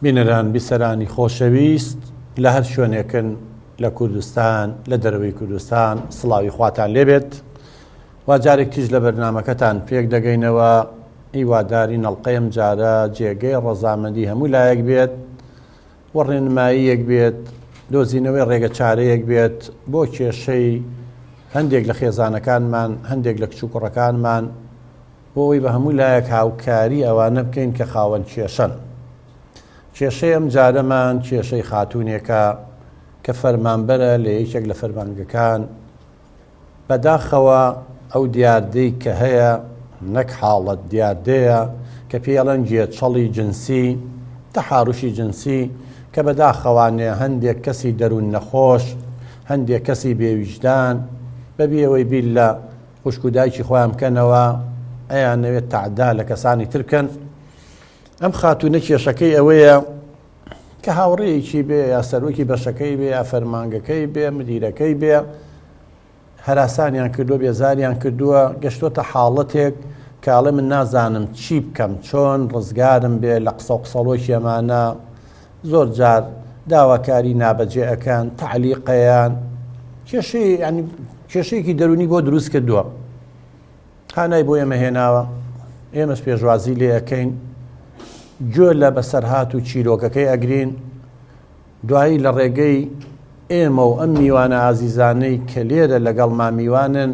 بینەران بیسەرانی خۆشەویست لە هەر شوێنێکن لە کوردستان لە دەرەوەی کوردستان سڵاوی خواتان لێبێت وا جارێک تیژ لە بەرنامەکەتان پێک دەگەینەوە هیواداری نەڵقەیەم جارە جێگەی ڕەزامەندی هەموو لایەک بێت و ڕێنماییەک بێت دۆزینەوەی ڕێگە چارەیەک بێت بۆ کێشەی هەندێک لە خێزانەکانمان هەندێک لە کچووکڕەکانمان بۆ ئەوەی بە هەموو لایەک هاوکاری ئەوانە بکەین کە خاوەن کێشەن. کێشەی ئەم جارەمان کێشەی خاتوونێکە کە فەرمانبەرە لە یەکێک لە فەرمانگەکان بەداخەوە ئەو دیاردەی کە هەیە نەک حاڵەت دیاردەیە کە پێڵەن گێچەڵی جنسی تەحاروشی جنسی کە بەداخەوانێ هەندێک کەسی دەروون نەخۆش هەندێک کەسی بێویژدان بەبێ ئەوەی بیل لە خوشک و دایکی خۆیان بکەنەوە ئەیان نەوێت تەعدا لە کەسانی ترکەن. ئەم خاتوونە کێشەکەی ئەوەیە کە هاوڕێیەکی بێ یا سەرۆکی بەشەکەی بێ یا فەرمانگەکەی بێ مدیرەکەی بێ هەراسانیان کردووە بێزاریان کردووە گەشتۆتە حاڵەتێک کاڵێ من نازانم چی بکەم چۆن ڕزگارم بێ لە قسە و قسەڵۆکی ئەمانە زۆر جار داواکاری نابەجێ ئەەکەن تعلیقەیان کێشەیەکی دەرونی بۆ دروست کردووە هانای بۆ ئێمە هێناوە ئێمەش پێشوازی لێ ئەەکەین گوێ لە بەسەرهات و چیرۆکەکەی ئەگرین دوایی لە ڕێگەی ئێمە و ئەم میوانە ئازیزانەی کە لێرە لەگەڵ مامیوانن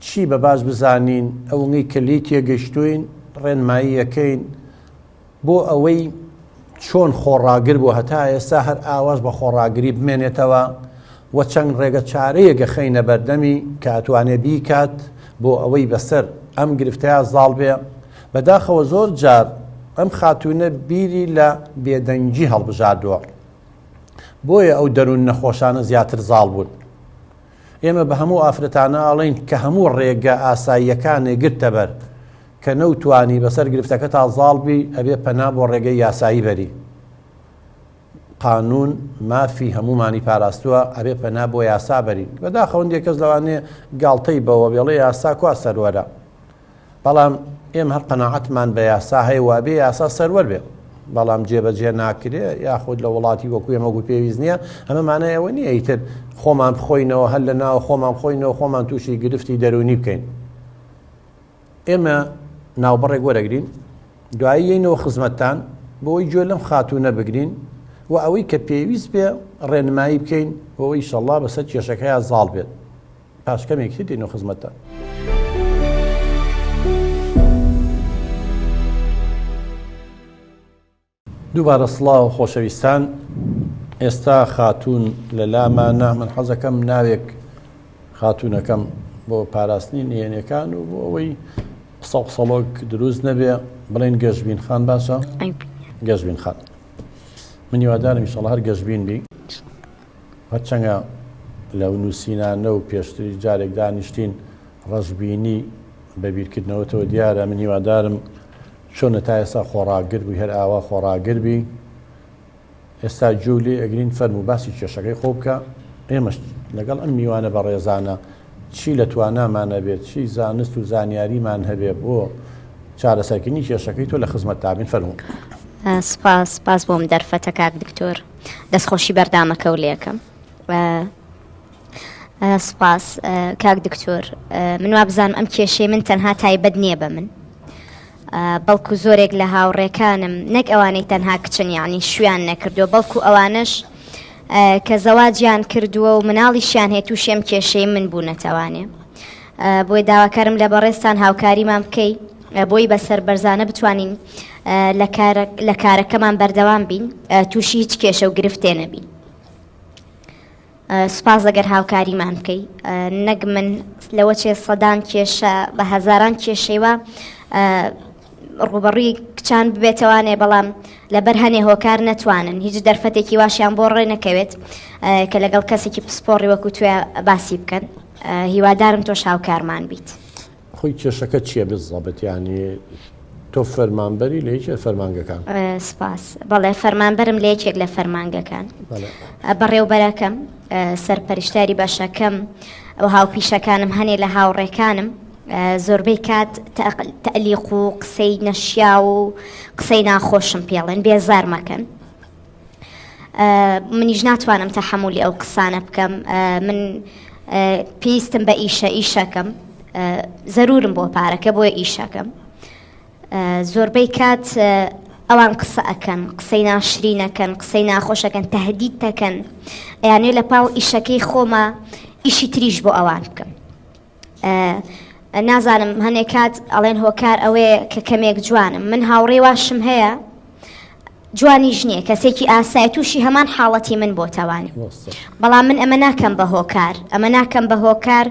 چی بە باش بزانین ئەوەی کە لی تێگەشتوین ڕێنمایی یەکەین بۆ ئەوەی چۆن خۆڕاگر بوو هەتا ئێستا هەر ئاواش بە خۆڕاگری بمێنێتەوە و چەند ڕێگە چارەیەکە خەینە بەردەمی کە ئەتوانێ بیکات بۆ ئەوەی بەسەر ئەم گرفتەیە زاڵ بێ. بەداخەوە زۆر جار ئەم خاتوونە بیری لە بێدەنگی هەڵبژاردووە بۆیە ئەو دەروون نەخۆشانە زیاتر زاڵ بوون. ئێمە بە هەموو ئافرەتانە ئاڵین کە هەموو ڕێگە ئاساییەکانێ گرتە بەر کە نەوتوانی بەسەر گرفتەکە تا زاڵبی ئەبێ پەنا بۆ ڕێگەی یاسایی بەری. قانون مافی هەمومانی پاراستووە ئەبێ پەنا بۆ یاسا بەری. بەداخەوەندێک کەس لەوانێ گاڵتەی بەوە بێڵێ یاسا کوا سەروەرە، بەڵام ئێمە هەر قەناعەتمان بە یاسا هەیە وابێ یاسا سەروەر بێ، بەڵام جێبەجێ ناکرێ یاخود لە وڵاتی وەکو ئێمە پێویست نییە. ئەمەمانە ئەوە نییە ئیتر خۆمان بخۆینەوە هەر لە ناو خۆمان بخۆینەوە خۆمان تووشی گرفتی دەرونی بکەین. ئێمە ناوبەڕێک وەرەگرین دوایی یینەوە خزمەتتان بۆەوەی گوێ لەم خاتوونە بگرین و ئەوەی کە پێویست بێ ڕێنمایی بکەین بۆەوەی ئینشەڵڵا بەسەر کێشەکەیان زاڵ بێت. پاشکەمێکی دێنەوە خزمەتتان. دووبارە سڵاو خۆشەویستان، ئێستا خاتوون لە لامانە من حەزەکەم ناوێک خاتوونەکەم بۆ پاراستنی نهێنیەکان و بۆ ئەوەی قسە و قسەڵۆک دروست نەبێ بڵێن گەشبین خان باشە؟ گەشبین خان من هیوادارم ئینشەڵڵا هەر گەشبین بی هەرچەنگە لەو نووسینانە و پێشتری جارێک دانیشتین ڕەشبینی بەبیرکردنەوەتەوە دیارە. من هیوادارم چۆنە تا ئێستا خۆڕاگر بووی هەر ئاوا خۆڕاگر بی. ئێستا جوولێ ئەگرین فەرموو باسی کێشەکەی خۆ بکە. ئێمەش لەگەڵ ئەم میوانە بە ڕێزانە چی لە توانامانە بێت چی زانست و زانیاریمان هەبێ بۆ چارەسەرکردنی کێشەکەی تۆ لە خزمەت تابین. فەرموو. سپاس بۆم دەرفەتە کاک دکتۆر، دەستخۆشی بەردامەکە و لێکم. سپاس کاک دکتۆر، من وا بزانم ئەم کێشەی من تەنها تایبەت نییە بە من، بەڵکو زۆرێک لە هاوڕێکانم نەک ئەوانەی تەنها کچن یعنی شویان نەکردووە بەڵکو ئەوانش کە زەواجیان کردووە و مناڵیشیان هێت و شێم کێشەی من بوو نەتەوانێ. بۆی داواکارم لە بەڕێستان هاوکاریمان بکەی بۆی بەسەر بەرزانە بتوانین لە کارەکەمان بەردەوام بین تووشی هیچ کێشە و گرفتێ نەبین. سپاس ئەگەر هاوکاریمان بکەی نەک من لەوە چێ سەدان کێشە بە هەزاران کێشەیوە ڕوبەڕووی کچان ببێتەوانێ بەڵام لەبەر هەنێ هۆکار نەتوانن هیچ دەرفەتێکی واشیان بۆ ڕێ نەکەوێت کە لەگەڵ کەسێکی پسپۆڕی وەکو توێ باسی بکەن. هیوادارم تۆش هاوکارمان بیت. خۆی کێشەکە چییە بزەبێت ینی تۆ فەرمانبەری لە یەکێک فەرمانگەکان؟ سپاس بەڵێ فەرمانبەرم لە یەکێک لە فەرمانگەکان. بەڕێوبەرەکەم سەرپەرشتاری بەشەکەم و هاوپیشەکانم هەنێ لە هاوڕێکانم زۆربەی کات تەعلیق و قسەی نەشیا و قسەی ناخۆشم پێڵێن بێزار مەکەن. منیش ناتوانم تەحەمولی ئەو قسانە بکەم. من پێویستم بە ئیشەکەم، زەرورم بۆ پارەکە بۆیە ئیشەکەم. زۆربەی کات ئەوان قسە ئەکەن، قسەی ناشرینەکەن، قسەی ناخۆشەکەن، تەهدید دەکەن، یانێ لە پاڵ ئیشەکەی خۆمە ئیشی تریش بۆ ئەوان بکەم. نازانم هەنێک کات ئەڵێن هۆکار ئەوەیە کە کەمێک جوانم. من هاوڕێ واشم هەیە جوانیش نییە، کەسێکی ئاسایی تووشی هەمان حاڵەتی من بۆ تەوانی، بەڵام من ئەمە ناکەم بە هۆکار، ئەمە ناکەم بە هۆکار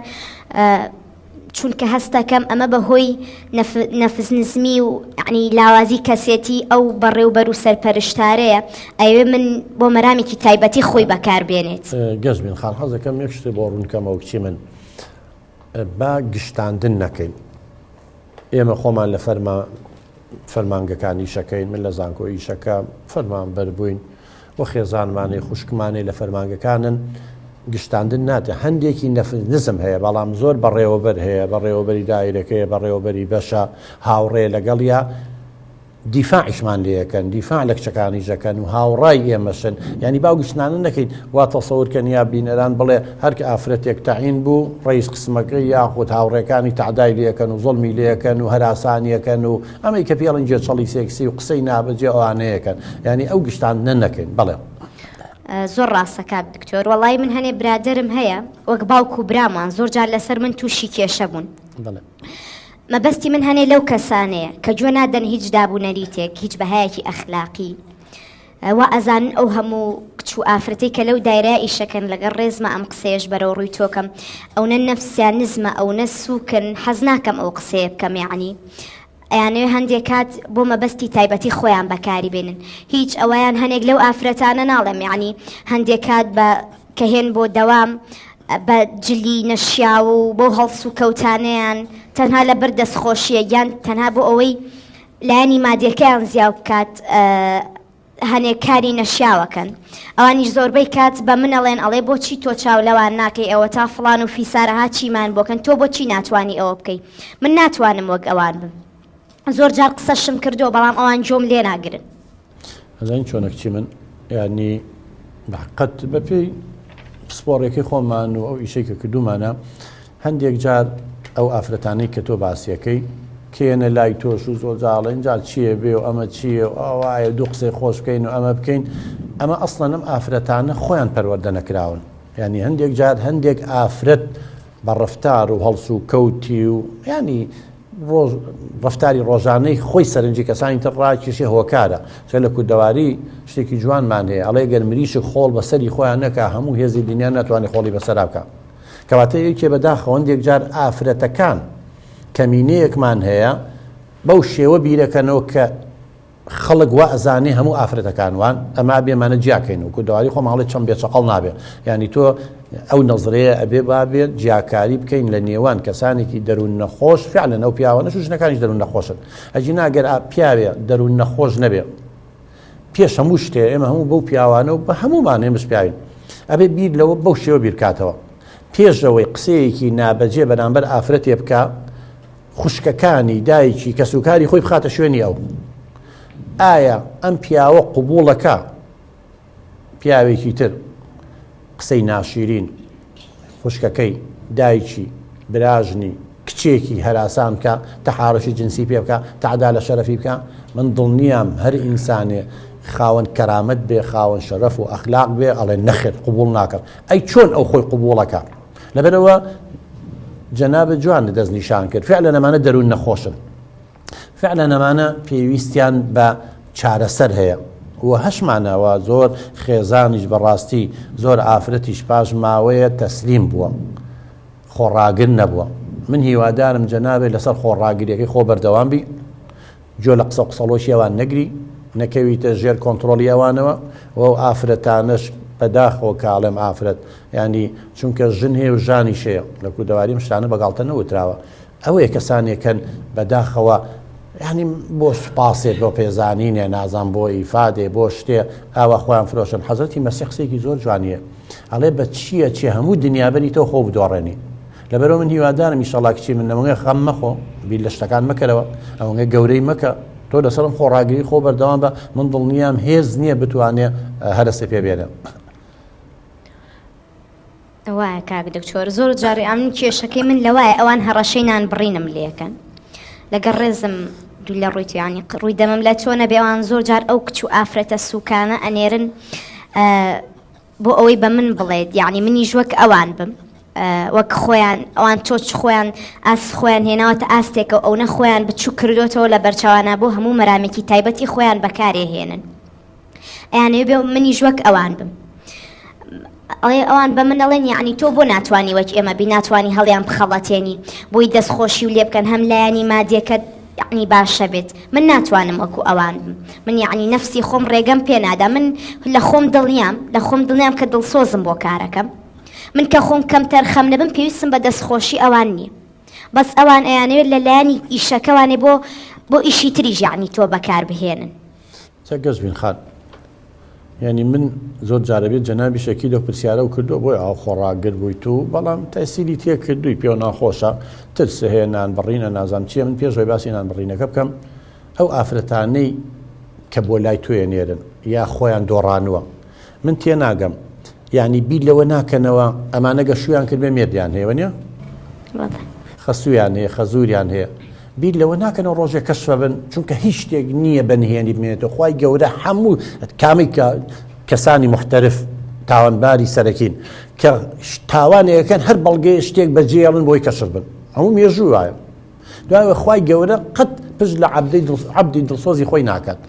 چونکە هەستەکەم ئەمە بەهۆی نەفزنزمی و عنی لاوازی کەسێتی ئەو بەڕێوبەر و سەرپەرشتارەیە ئەوێ من بۆ مەرامێکی تایبەتی خۆی بەکاربێنێت. گەشت بین خاڵ حەزەکەم یەک شتێ بۆ ڕوونکەمەوە کچی من با گشتاندن نەکەین. ئێمە خۆمان لە فەرمانگەکانی شەکەین، من لە زانکۆی شەکە فەرمان بەربووین و خێزانمانەی خوشکمانەی لە فەرمانگەکانن گشتاندن ناتێ. هەندێکی نەفزنزم هەیە بەڵام زۆر بەڕێوەبەر هەیە، بەڕێوەبەری دایرەکەیە، بەڕێوەبەری بەشە هاوڕێ لەگەڵیا دیفاعیشمان لێەکەن، دیفاع لە کچەکانی ژەکەن و هاوڕای ئێمەشن. ینی باو گشتانە نەکەین وا تەسەورکەن یا بینەران بڵێ هەرکە ئافرەتێک تەعین بوو ڕئیس قسمەکەی یاخود هاوڕێکانی تەعدای لێەکەن و زۆڵمی لێەکەن و هەراسانیەکەن و ئەمەی کە پێڵن جێچەڵی سێکسی و قسەی نابەجێ ئەوانەیەکەن. ینی ئەو گشتانە نەکەین. بەڵێ زۆر ڕاستەکات دکتۆر، وەڵای من هەنێ برادرم هەیە وەک باوکو برامان زۆر جار لەسەر من تووشی کێشە بوون. مەبەستی من هەنێ لەو کەسانەیە کە گوێ نادەن هیچ دابوونەریتێک، هیچ بەهایەکی ئەخلاقی، وا ئەزانن ئەو هەموو کچ و ئافرەتەی کە لەو دایرای ئیشەکەن لەگەڵ ڕێزمە ئەم قسەیەش بەرەو ڕووی تۆکەم، ئەو نە نەفسیان نزمە، ئەو نە سووکن، حەز ناکەم ئەو قسەیە بکەم. یعنی ئەیانەوێ هەندێک کات بۆ مەبەستی تایبەتی خۆیان بەکاری بێنن. هیچ ئەوەیان هەنێک لەو ئافرەتانە ناڵێم، یعنی هەندێک کات بە کە هێن بۆ دەوام بە جلی نەشیا و بۆ هەڵس و کەوتانەیان تەنها لە بەر دەستخۆشیە یان تەنها بۆ ئەوەی لایەنی مادیەکەیان زیاو بکات هەنێک کاری نەشیاوەکەن. ئەوانیش زۆربەی کات بە منەڵێن ئەڵێ بۆچی تۆ چاو لەوان ناکەی، ئەوە تا فڵان و فیسارەها چیمان بۆکەن، تۆ بۆچی ناتوانی ئەوە بکەی؟ من ناتوانم وەک ئەوان بم. زۆر جار قسەشم کردو بەڵام ئەوان جۆم لێ ناگرن. هەزین چۆنەکچی من ینی قەت بەپێی پسپۆڕێکی خۆمان و ئەو ئیشەی کە کردومانە هەندێک جار ئەو ئافرەتانەی کە تۆ باسیەکەی کێنە لای تۆش و زۆر جاڵێن جار چییە بێ و ئەمە چییە و ئەوایە دوو قسەی خۆش بکەین و ئەمە بکەین. ئەمە ئەسڵەن ئەم ئافرەتانە خۆیان پەروەردە نەکراون. ینی هەندێک جار هەندێک ئافرەت بە ڕەفتار و هەڵس و کەوتی و ینی ڕەفتاری ڕۆژانەی خۆی سەرنجی کەسانی تر ڕاکێشی هۆکارە. چە لە کوردەواری شتێکی جوانمان هەیە ئەڵێ گەر مریشی خۆڵ بەسەری خۆیان نەکا هەموو هێزی دنیا ناتوانێت خۆڵی بەسەرا بکە. کەواتە یەکێ بەداخەوە هەندێک جار ئافرەتەکان کەمینەیەکمان هەیە بەو شێوە بیرەکەنەوە کە خەڵک وا ئەزانێ هەموو ئافرەتەکانوان ئەمە بێمانە جیاکەین و کوردەواری خۆماڵی چەند بێچەقەڵ نابێ. ینی تۆ ئەو نەزرەیە ئەبێ بابێت جیاکاری بکەین لە نێوان کەسانێکی دەروون نەخۆش فعلەن ئەو پیاوانە ژنەکانیش دەروون نەخۆشن. ئەجی ناگەر پیاوێ دەروون نەخۆش نەبێ پێش هەموو شتێ ئێمە هەموو بەو پیاوانە و بە هەمومان ئێمەش پیاوین ئەبێ بیر لەوە بەو شێوە بیرکاتەوە پێشەوەی قسەیەکی نابەجێ بەرامبەر ئافرەتێ بکە خوشکەکانی دایکی کە سوکاری خۆی بخاتە شوێنی ئەو. ئایا ئەم پیاوە قوبوڵەکە پیاوێکی تر قسەی ناشیرین خوشکەکەی دایکی براژنی کچێکی هەراسان بکە تەحارشی جنسی پێ بکە تەعدا لە شەرەفی بکە؟ من دڵنیام هەر ئینسانێ خاوەن کەرامەت بێ خاوەن شەرەف و ئەخلاق بێ ئەڵێ نەخێت قوبوڵ ناکەم. ئەی چۆن ئەو خۆی قوبوڵەکە؟ لەبەرەوە جەنابە جوان دەست نیشان کرد فعلا ئەمانە دەروون نەخۆشن، فعلا ئەمانە پێویستیان بە چارەسەر هەیە و هەشمانەوە زۆر خێزانیش بەڕاستی زۆر ئافرەتیش پاش ماوەیە تەسلیم بووە خۆڕاگر نەبووە. من هیوادارم جەنابێ لەسەر خۆڕاگریەکەی خۆ بەردەوام بی، جۆ لە قسە قسەڵۆشی ئەوان نەگری، نەکەویتە ژێر کۆنتترۆلی ئەوانەوە و ئەو ئافرەتانش بەداخەوە کاڵێم ئافرەت ینی چونکە ژن هەیە و ژانی شەیە لە کوردەواری شتانە بەگاڵتە نەوتراوە. ئەوەیە کەسانێکن بەداخەوە ینی بۆ سوپاسێت بۆ پێزانینێ نازان بۆ ئیفادێ بۆ شتێ ئاوا خۆیان فرۆشن. حەزرەتی مەسیح قسەیەکی زۆر جوانیە ئەڵێ بە چییە چی هەموو دنیابەری تۆ خۆ بدۆڕێنی لەبەرەوە من هیوادارم ئینشەڵا کچی من ئەوەندە خەم مەخۆ بیر لە شتەکان مەکەرەوە ئەوەندە گەورەی مەکە تۆ لەسەرم خۆڕاگری خۆ بەردەوام بە من دڵنیام هێز نییە بتوانێ هەرسێ پێ بێنێ وایە کاک دکتۆر زۆر جارێ ئەم کێشەکەی من لەوایە ئەوان هەڕەشەی نان بڕینم لێکەن لەگەڵ ڕێزم دوو لە ڕووی توانی ڕووی دەمەم لە تۆ نەبێوان زۆر جار ئەو کچ و ئافرەتە سوکانە ئەنێرن بۆ ئەوەی بە من بڵێت یعنی منیش وەک ئەوان بم وەک خۆیان ئەوان تۆچ خۆیان ئاس خۆیان هێناوەتە ئاستێکە ئەو نە خۆیان بچوو کردوتەوە لە بەرچاوانە بۆ هەموو مەرامێکی تایبەتی خۆیان بەکارێ هێنن ئەیانێ بێ منیش وەک ئەوان بم ئەوان بە من ئەڵێن یعنی تۆ بۆ ناتوانانی وەک ئێمە بی ناتوانانی هەڵیان بخەڵەتێنی بۆی دەستخۆشی و لێ بکەن هەم لایانی مادیەکەت یعنی باشە بێت من ناتوانم وەکو ئەوان بم من یعنی نەفسی خۆم ڕێگەم پێ نادا من لە خۆم دڵنیام کە دڵسۆزم بۆ کارەکەم من کە خۆم کەمتەر خەم نەبم پێویستم بە دەستخۆشی ئەوان نییە بەس ئەوان ئەیانەوێت لە لایانی ئیشەکەوانێ بۆ ئیشی تریژ یعنی تۆ بەکار بهێنن گەز بین خان یعنی من زۆر جارەبێت جەنابی شەکی لەو پرسیارە و کردو بۆی ئاو خۆڕاگر بووی تو بەڵام تەسیری تێ کردووی پێ ناخۆشە ترسە هەیە نانبڕینە نازام چییە من پێشۆی باسی نانبڕینەکە بکەم ئەو ئافرەتانەی کە بۆ لای توێ نێرن یا خۆیان دۆڕانووە من تێ ناگەم یعنی بیر لەوە ناکەنەوە ئەمانەگە شویان کرد بێ مێردیان هەیە نیە خەسوویان هەیە خەزوریان هەیە بیر لەوە ناکەنەوە ڕۆژێک کەشفە بن چونکە هیچ شتێک نییە بەنهێنی بمێنێتەوە خوای گەورە هەموو کامی کەسانی مختلف تاوانباری سەرەکین کە تاوانێکەکەن هەر بەڵگەی شتێک بەجێڵن بۆی کەشف بن هەموو مێژوو وایە دوایەوە خوای گەورە قەت پشت لە عەبدی دڵسۆزی خۆی ناکات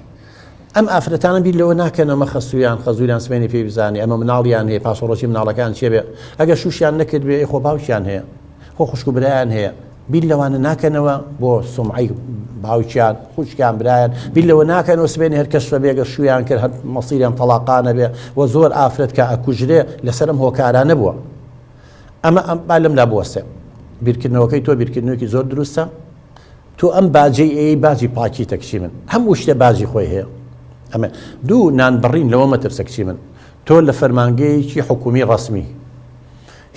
ئەم ئافرەتانە بیر لەوە ناکەنەوە خەسوویان خەزوریان سمێنی پێی بزانێ ئەمە مناڵیان هەیە پاسۆڕۆکی مناڵەکان چێ بێ ئەگە شوشیان نەکرد بێ خۆ باوکیان هەیە خۆ خوشک و برایان هەیە بیر لەوانە ناکەنەوە بۆ سومعی باوکیان خوشکیان برایان بیر لەوە ناکەنەوە سبێنی هەر کەشفە بێگە شویان کرد هەر مەسیریان تەلاقانە بێ و زۆر ئافرەت کە ئەکوژرێ لەسەرم هۆکارانە بووە ئەمە بالم لا بوەستێ بیرکردنەوەکەی تۆ بیرکردنەوەکی زۆر دروستە تۆ ئەم باجەی ئەی باجی پاکی تەکشی من هەموو شتێ باجی خۆی هەیە ئەمە دوو نانبڕین لەوە مەترسە کچی من تۆ لە فەرمانگەیەکی حکومی ڕسمی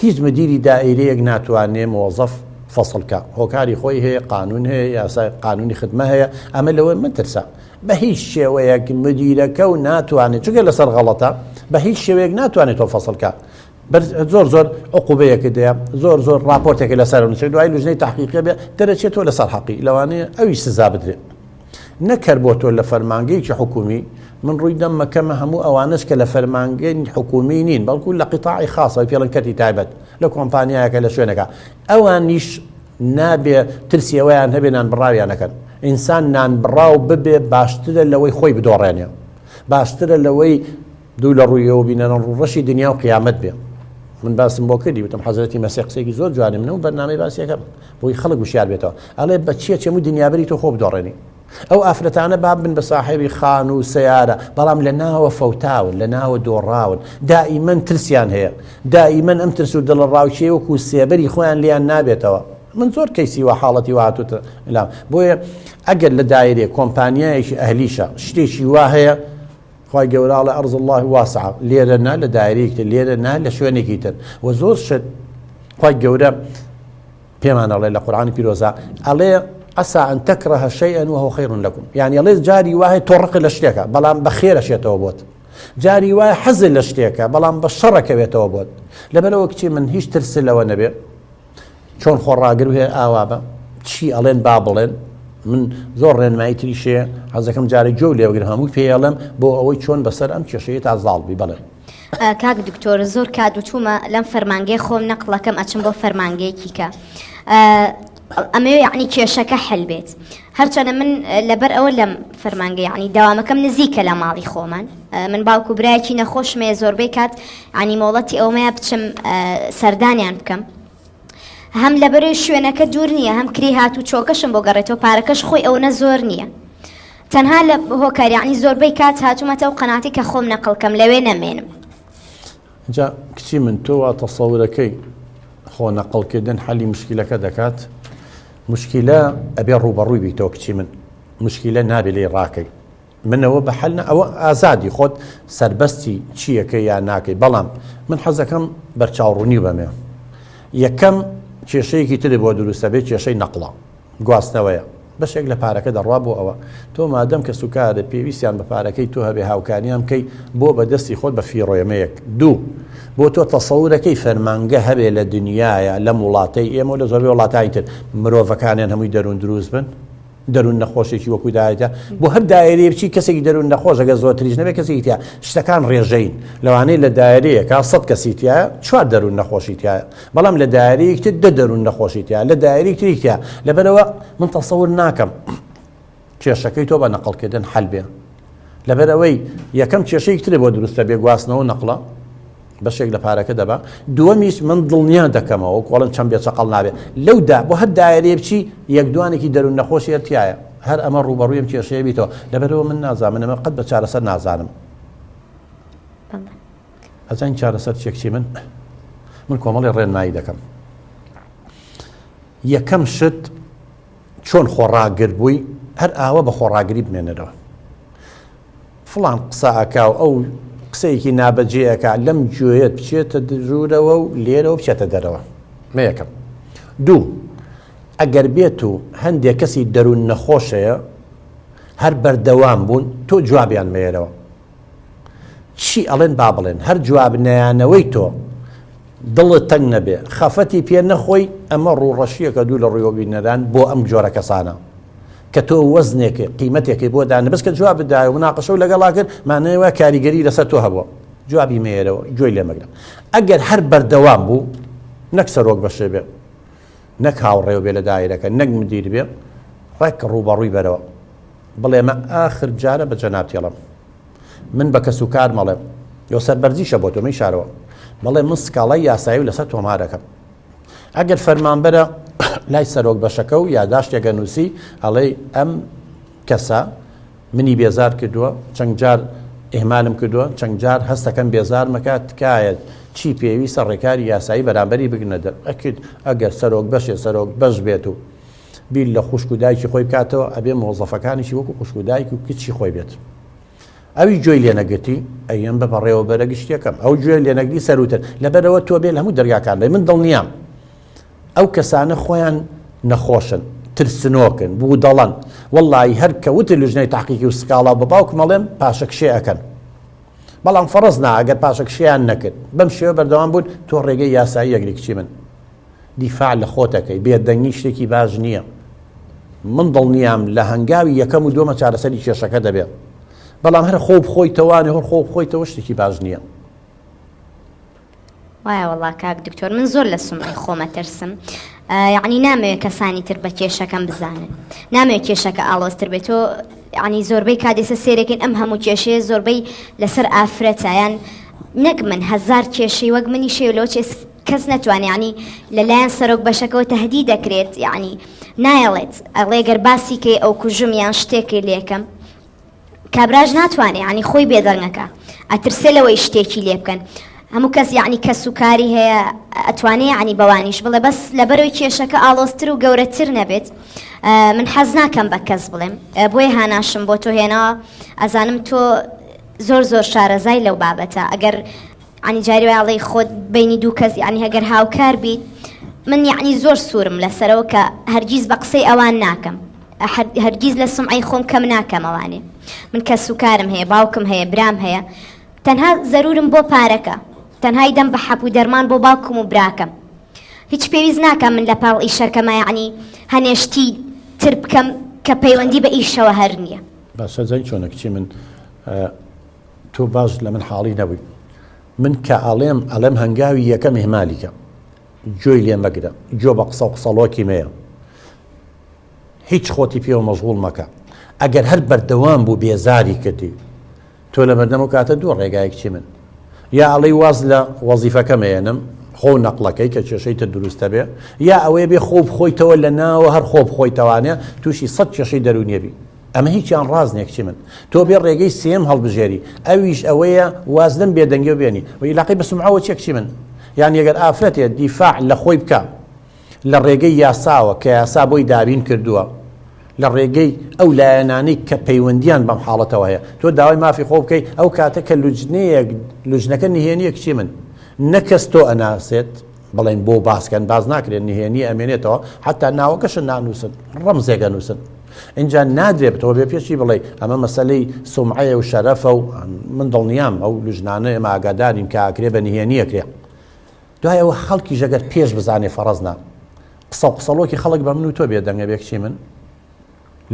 هیچ مدیری دائیرەیەک ناتوانێ موظف فەسڵکە هۆکاری خۆی هەیە قانون هەیە یاسای قانونی خدمە هەیە ئەمە لەوە مترسە بە هیچ شێوەیەک مدیرەکە و ناتوانێت چونکە لەسەر غەڵەتە بە هیچ شێوەیەک ناتوانێت تۆ فەسڵکە زۆر عقوبەیەکە دەیە زۆر راپۆرتێکە لەسەر نووسێت دوای لوژنەی تحقیقی بێ دەرەچێتەوە لەسەر حەقی لەوانەیە ئەوی سزا بدرێت نەکەر بۆ تۆ لە فەرمانگەیەکی حکومی من ڕووی دەم مەکەمە هەموو ئەوانش کە لە فەرمانگەی حکومی نین بەڵکو لە قیتاعی خاصە پێڵەن کەتی تایبەت لە کۆمپانیایەکە لە شوێنەکە ئەوانیش نابێ ترسی ئەوەیان هەبێ نان بڕاویانەکەن ئینسان نان بڕاو ببێ باشترە لەوەی خۆی بدۆڕێنێ باشترە لەوەی دوو لە ڕوویەوە بینەن ڕەشی دنیا و قیامەت بێ من باسم بۆ کردی وتم حەزرەتی مەسیح قسێکی زۆر جوانی منە و بەرنامەی باسیەکەم بۆی خەڵک وشیار بێتەوە ئەڵێ بە چییە چەموو دنیابەری تۆ خۆ بدۆڕێنی ئەو ئافرەتانە بابن بە ساحێبی خان و سیارە بەڵام لە ناوە فەوتاون لە ناوە دۆڕاون دائیمەن ترسیان هەیە دائیمەن ئەم ترس و دڵ ڕاوچێ وەکو سێبەری خۆیان لیان نابێتەوە من زۆر کەیسی وە حاڵەتی وهاتوتە لام بۆیە ئەگەر لە دایرێ کۆمپانیایەکی ئەهلیشە شتێکی وا هەیە خوای گەوراڵە ئەرز الله واسع لێرە نا لە دایرەیەکتر لێرە نا لە شوێنێکی تر و زۆر شت خوای گەورە پێمان ئەڵێ لە قورئانی پیرۆزە ئەڵێ عسى أن تكره شيئا وهو خير لكم يعني الله جاري واحد طرق لشتيكا بلام بخير شيء بوت جاري واحد حزن لشتيكا بلام بشرك بيتو بوت لبلو كشي من هيش ترسل لو نبي شون خراجر وهي آوابا شيء ألين بابلين من زورن ما يتري شيء عزكم جاري جولي وغيرها مو في علم بو أوي شون بسر أم شيء تعزال ببلن کاک دکتۆر زۆر کادوچوومە لەم فەرمانگەی خۆم نەقڵەکەم ئەچم بۆ فەرمانگەیەکی کە ئەمە یعنی کێشەکە حل بێت هەرچەنە من لەبەر ئەوە لەم فەرمانگە یعنی داوامەکەم نزیکە لە ماڵی خۆمان من باوکو برایەکی نەخۆشمەیە زۆربەی کات ینی مۆڵەتی ئەومەیە بچم سەردانیان بکەم هەم لەبەرەوەی شوێنەکە دوور نییە هەم کری هات و چۆکەشم بۆ گەڕێتەوە پارەکەش خۆی ئەوە زۆر نییە تەنها لە هۆکار یعنی زۆربەی کات هاتوومەتە و قەناعەتی کە خۆم نەقڵکەم لەوێ نەمێنم جا کچی من تۆ تەسەورەکەی خۆ نەقڵکردن حەلی مشکلەکە دەکات مشکلە ئەبێ ڕوبەڕووی بیتەوە کچی من مشکلە نابێ لێ ڕاکەی منەوە بە حەل ئەوە ئازادی خۆت سربەستی چیەکە یان ناکەی بەڵام من حەزەکەم بەرچاوڕوونی بەمێ یەکەم کێشەیەکی تر بۆ دروستە بێت کێشەی نەقڵە گواستنەوەیە بەشێک لە پارەکە دەڕوا بۆ ئەوە تۆ مادەم کە سوکارە پێویستیان بە پارەکەی تۆ هەبێ هاوکاریان بکەی بۆ بەدەستی خۆت بە فیڕۆیەمەیەک دوو بۆ تۆ تەسەورەکەی فەرمانگە هەبێ لە دنیاە لە وڵاتەی ئێمە لە زۆربەی وڵاتانی تر مرۆڤەکانیان هەمووی دەروون دروست بن دەروون نەخۆشێکی وەکو دایەتە بۆ هەر دایرەیە بچی کەسێکی دەروون نەخۆش ئەگە زۆرتریش نەبێت کەسێکی تیا شتەکان ڕێژەین لەوانەیە لە دایرەیەکە 100 کەسی تایە 4 دەروون نەخۆشی تایە بەڵام لە دایرەیەکی تر 2 دەروون نەخۆشی تایە لە دایرەیەکی تری تایە لەبەرەوە من تەسەور ناکەم کێشەکەی تۆ بە نەقڵکردن حەل بێ لەبەرەوەی یەکەم کێشەیەکی تر بۆ دروستە بێ گواستنەوە نەقڵە بەشێک لە پارەکە دەبا دووەمیش من دڵنیان دەکەمەوە کۆڵم چەند بێچەقەڵ نابێت لەودا بۆ هەر دایرەیە بچی یەکدوانێکی دەروون نەخۆشی هەرتیایە هەر ئەمە ڕوبەڕوویم کێشەیە بیتەوە لەبەرەوە من نازانم ئەمە قەت بە چارەسەر نازانم ئەزان چارەسەر چێکچی من کۆمەڵی ڕێنمایی دەکەم یەکەم شت چۆن خۆڕاگر بووی هەر ئاوە بە خۆڕاگری بمێنەرەوە فڵان قسە ئەکا و ئەو قسەیەکی نابەجێەکە لەم گوێیت بچێتە ژوورەوە و لێرەوە بچێتە دەرەوە مە یەکەم دوو ئەگەر بێت و هەندێک کەسی دەروون نەخۆشەیە هەر بەردەوام بوون تۆ جوابیان مێرەوە چی ئەڵێن با بڵێن هەر جواب نەیانەوەی تۆ دڵت تەنگ نەبێ خەفەتی پێ نەخۆی ئەمە ڕوڕەشیەکە دوو لە ڕوویۆبینەران بۆ ئەم جۆرە کەسانە کە تۆ وەزنێکی قیمەتێکی بۆ دانە بەس کە جواب بدایە و مناقەشە و لەگەڵا کرد مانەوە کاریگەری لەسەر تۆ هەبووە جوابی مێرەوە گوێی لێ مەگرە ئەگەر هەر بەردەوام بوو نەک سەرۆک بەشێ بێ نەک هاوڕێو بێ لە دایرەکە نەک مدیر بێ ڕێک ڕووبەڕووی بەرەوە بڵێ مە ئاخر جارە بە جەنابتێڵم من بە کەس و کار مەڵێم یۆ سەربەرزیشە بۆ تۆمەی شارەوە بەڵێ من سکاڵای یاسایی و لەسەر تۆمار دەکەم ئەگەر فەرمانبەرە لای سەرۆک بەشەکە و یاداشتێکە نووسی ئەڵێ ئەم کەسە منی بێزار کردووە چەند جار ئێمالم کردووە چەند جار هەستەکەم بێزار مەکات تکایەت چی پێویستە ڕێکاری یاسایی بەرامبەری بگنە دەر ئەکرد ئەگەر سەرۆک بەشێ سەرۆک بەش بێت و بیل لە خوشک و دایکی خۆی بکاتەوە ئەبێ مۆزەفەکانیشی وەکو خوشک و دایک و کچی خۆی بێت ئەوی گوێی لێنەگرتی ئەیەم بە بەڕێوە بەرەگشتەکەم ئەو گوێ لێنەگری سەروتر لەبەرەوە تۆ بێ هەموو دەرگاکان لێ من دڵنیام ئەو کەسانە خۆیان نەخۆشن ترسنۆکن بوو دەڵەن وەڵڵی هەر کەوتە لوژنەی تاقیقی و سکاڵا بە باوک مەڵێم پاشەکشێ ئەەکەن بەڵام فەرز نا ئەگەر پاشەکشیان نەکرد بەم شێوە بەردەوام بوون تۆ ڕێگەی یاسایی یەکری کچی من دیفاع لە خۆتەکەی بێدەنگی شتێکی باش نییە من دڵنیام لە هەنگاوی یەکەم و دووەمە چارەسەری کێشەکە دەبێت بەڵام هەر خۆ بخۆی تەوانێ هەر خۆ بخۆیتەوە شتێکی باش نییە وایە وەڵا کاک دکتۆر من زۆر لە سومعی خۆمە ترسم یعنی نامەوێت کەسانی تر بە کێشەکەم بزانن نامەوێت کێشەکە ئاڵۆزتر بێتەوە یعنی زۆربەی کادێسە سێرەکەین ئەم هەموو کێشەیە زۆربەی لەسەر ئافرەتە یان نەک من هەزار کێشەی وەک منی شێولەوە کەس نەتوانێت ینی لەلایەن سەرۆک بەشەکەەوە تەهدید دەکرێت یعنی نایەڵێت ئەڵێ گەر باسی کەی ئەو کوژم یان شتێکی لێکەم کابراژ ناتوانێت ینی خۆی بێدەنگەکە ئەترسێ لەوەی شتێکی لێ بکەن هەموو کەس یعنی کەس و کاری هەیە ئەتوانێت ینی بەوانیش بڵێ بەس لەبەرەوەی کێشەکە ئاڵۆزتر و گەورەتر نەبێت من حەز ناکەم بە کەس بڵێم بۆیە هاناشم بۆ تۆ هێناوە ئەزانم تۆ زۆر زۆر شارەزای لەو بابەتە ئەگەر عنی جاری وایڵی خۆت بینی دوو کەس ینی هەگەر هاوکار بیت من یعنی زۆر سوورم لەسەرەوە کە هەرگیز بە قسەی ئەوان ناکەم هەرگیز لە سمعی خۆم کەم ناکەم ئەوانێ من کەس و کارم هەیە باوکم هەیە برام هەیە تەنها زەرورم بۆ پارەکە تەنهای دەم بە حەبوو دەرمان بۆ باوکم و براکەم هیچ پێویست ناکەم من لە پاڵ ئیشەکەمە یعنی هەنێشتی تر بکەم کە پەیوەندی بە ئیشەوە هەر نییە باشە جای چۆنە کچی من تۆ باش لە من حاڵی نەبووی من کە ئەڵێم هەنگاوی یەکەم هێمالیکە گوێی لێ مەگرە گوێ بە قسە و قسەڵۆکی مەیە هیچ خۆتی پێوە مەشغوڵ مەکە ئەگەر هەر بەردەوام بوو بێزاری کردی تۆ لە بەردەم و کاتە دوو ڕێگایەکی من یا ئەڵەی واز لە وەزیفەکە مێنم خۆ نەقڵەکەی کە کێشەی تر دروستە بێ یا ئەوەیە بێ خۆ بخۆیتەوە لە ناوە هەر خۆ بخۆیتەوانێ تووشی 100 کێشەی دەرونیە بی ئەمە هیچیان ڕازنێکچی من تۆ بێ ڕێگەی سێم هەڵبژێری ئەویش ئەوەیە وازدەم بێدەنگی و بێنی و علاقەی بە سمعەوە چێکچی من یان ئەگەر ئافرەتێ دیفاع لە خۆی بکە لە ڕێگەی یاساوە کە یاسا بۆی دابین کردووە لە ڕێگەی ئەو لایەنانەی کە پەیوەندیان بەم حاڵەتەوە هەیە تۆ داوای مافی خۆ بکەی ئەو کاتە کە لوجنەکە نهێنیە کچی من نەکەس تۆ ئەناسێت بڵێن بۆ باسکەن باز ناکرێن نهێنی ئەمێنێتەوە حتا ناوەکەشن نانووسن ڕەمزێکە نووسن اینجا نادرێتەوە بێ پێشی بڵێ ئەمە مەسەلەی سومعەیە و شەرەفە و من دڵنیام ئەو لوژنانە ئێمە ئاگادارین کە ئاکرێ بە نهێنیەکرێ دوایەوە خەڵکی ژەگەر پێش بزانێ فەڕەزنا قسە و قسەڵۆکی خەڵک بە من و تۆ بێ دەنگە بێکچی من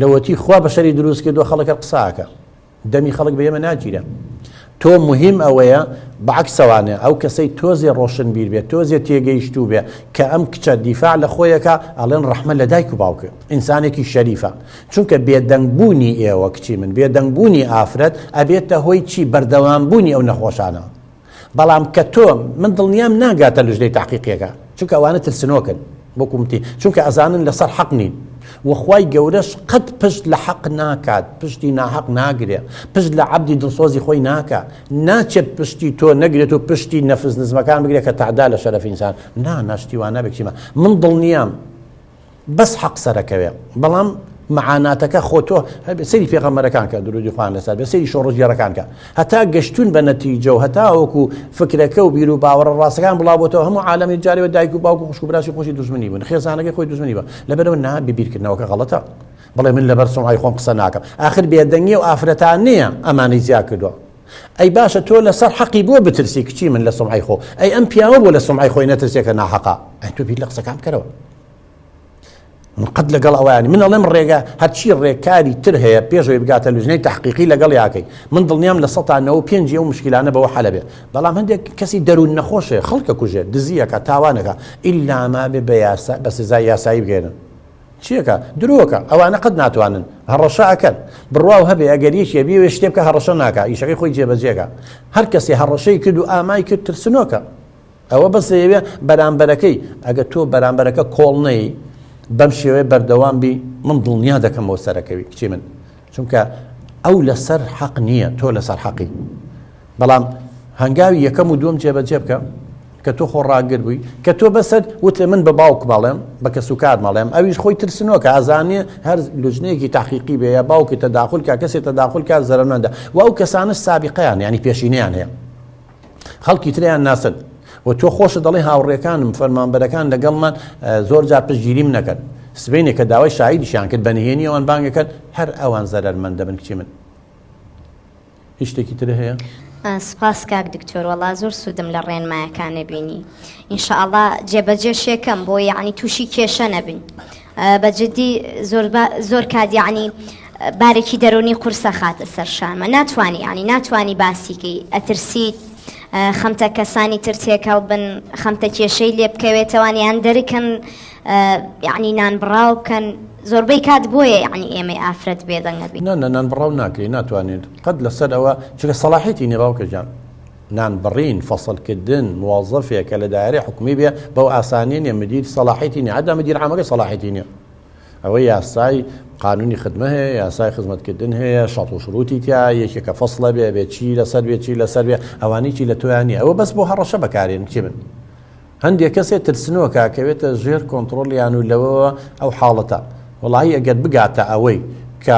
لەوەتی خوا بە شەری دروست کردووە خەڵەکە قساکە دەمی خەڵک بە ئێمە ناگیرە تۆ مهم ئەوەیە بەعکسەوانێ ئەو کەسەی تۆزێ ڕۆشن بیر بێت تۆزێ تێگەیشتوو بێ کە ئەم کچە دیفاع لە خۆیەکە ئەڵێن ڕەحمە لە دایک و باوکە ئینسانێکی شەریفە چونکە بێدەنگبوونی ئێوە کچی من بێدەنگبوونی ئافرەت ئەبێتە هۆی چی بەردەوامبوونی ئەو نەخۆشانە بەڵام کە تۆ من دڵنیام ناگاتە لژدەی تاقیقیەکە چونکە ئەوانە ترسنۆکن بۆکومتی چونکە ئەزانن لەسەر حەق نین وەخوای گەورەش قەت پشت لە حەق ناکات پشتی ناحەق ناگرێ پشت لە عەبدی دڵسۆزی خۆی ناکات ناچێت پشتی تۆ نەگرێت و پشتی نەفس نزمەکان بگرێت کە تعدا لە شەرەف ئینسان ناشتی وان نابێکچیمە من دڵنیام بەس حەق سەرەکەوێ بەڵام معاناتەکە خۆ تۆ سەیری پێغەمبەرەکان کە درودی خوان لەسەر بێ سەیری شۆڕژگێڕەکان کە هەتا گەشتون بە نەتیجە و هەتا وەکو فکرەکە و بیر و باوەڕە ڕاستەکان بڵاوبۆتەوە هەموو عالەمی جارێ دایک و باوک و خوشک و براشی خۆشی دوژمنی بوون خێزانەکەی خۆی دوژمنی بە لەبەرەوە نا ببیرکردنەوەکە غەڵەتە بڵێ من لەبەر سومعەی خۆم قسە ناکەم ئاخر بێدەنگی و ئافرەتان نییە ئەمانەی زیاد کردووە ئەی باشە تۆ لەسەر حەقی بۆ بترسی کچی من لە سومعەی خۆ ئەی ئەم پیاوە بۆ لە سومعەی خۆی نەترسێکە ناحەقا ئەی تۆ بیر لە قسەکان بکەرەوە من قد لەگەڵ ئەوانی من ئەڵێم ڕێگە هەرچی ڕێکاری تر هەیە پێشەوەی بگاتە لوژنەی تحقیقی لەگەڵ یاکەی من دڵنیام لە 195 ئەو مشکلانە بەوە حەلە بێ بەڵام هەندێک کەسی دەروون نەخۆشێ خەڵکە کوژێت دزیەکە تاوانەکە ئیلا ما بێ بە سزای یاسایی بگێنن چیەکە درۆکە ئەوانە قەت ناتوانن هەڕەشە ئەکەن بڕواو هەبێ ئەگەریش یەبێ شتێ بکە هەڕەشە ناکە ئیشەکەی خۆی جێبەجێکە هەر کەسی هەڕەشەی کرد و ئامای کرد ترسنۆکە ئەوە بەس ئەوێ بەرامبەرەکەی ئەگە تۆ بەرامبەرەکە کۆڵنەی بەم شێوەیە بەردەوام بی من دڵنیا دەکەمەوە سەرەکەوی کچی من چونکە ئەو لەسەر حەق نییە تۆ لەسەر حەقی بەڵام هەنگاوی یەکەم و دووەم جێبەجێ بکە کە تۆ خۆ ڕاگر بووی کە تۆ بەسەر وتێ من بە باوک ماڵێم بە کەسوکار ماڵێم ئەویش خۆی ترسنەوە کە ئازانێ هەر لوژنەیەکی تاقیقی بێ یا باوکی تەداخل کا کەسێک تەداخل کا زەرمەندە و ئەو کەسانش سابقەیان یعنی پێشینەیان هەیە خەڵکی تریان ناسن و تۆ خۆشە دەڵێ هاوڕێکانم فەرمانبەرەکان لەگەڵمان زۆر جار پشتگیریم نەکەن سبینێک کە داوای شایدیشیان کرد بە نهێنی ئەوان بانگەکەن هەر ئەوان زەرمەندە بن کچی من هیچ شتێکی تر هەیە سپاس کاک دکتۆر وەڵا زۆر سوودم لە ڕێنمایەکانە بینی ئینشاءڵڵا جێبەجێشێکەم بۆ یعنی تووشی کێشە نەبن بەجددی زۆر کات یعنی بارێکی دەرونی قورسە خاتە سەرشانمە ناتوانانی ینی ناتوانانی باسیکەی ئەترسیت خەمتە کەسانی تر تێکەڵ بن خەمتە کێشەی لێ بکەوێتەوەیان دەرکەن یعنی نان بڕاو بکەن زۆربەی کات بۆیە یعنی ئێمە ئافرەت بێدەنگەبی نان بڕاو ناکەی ناتوانێت قەت لەسەر ئەوە چکە سەلاحیەتی نێباوکە جان نان بڕین فەسڵکردن موازەفێک کە لە دایرەی حکومی بێ بەو ئاسانیە نیە مدیر سەلاحیەتی نیە عەدا مدیر عامەکەی سەلاحیەتی نیە ئەوەی یاسای قانونی خدمە هەیە یاسای خزمەتکردن هەیە شەڕت و شروتی تیا یەکێکە فەسڵە بێ بێ چی لەسەر بێ چی لەسەر بێ ئەوانی چی لە تۆیان نیە ئەوە بەس بۆ هەڕەشە بەکارێن کچی من هەندێک کەسێک ترسنەوە کاکەوێتە ژێر کۆنتڕۆلیان و لەوەوە ئەو حاڵەتە وڵی ئەگەر بگاتە ئەوەی کە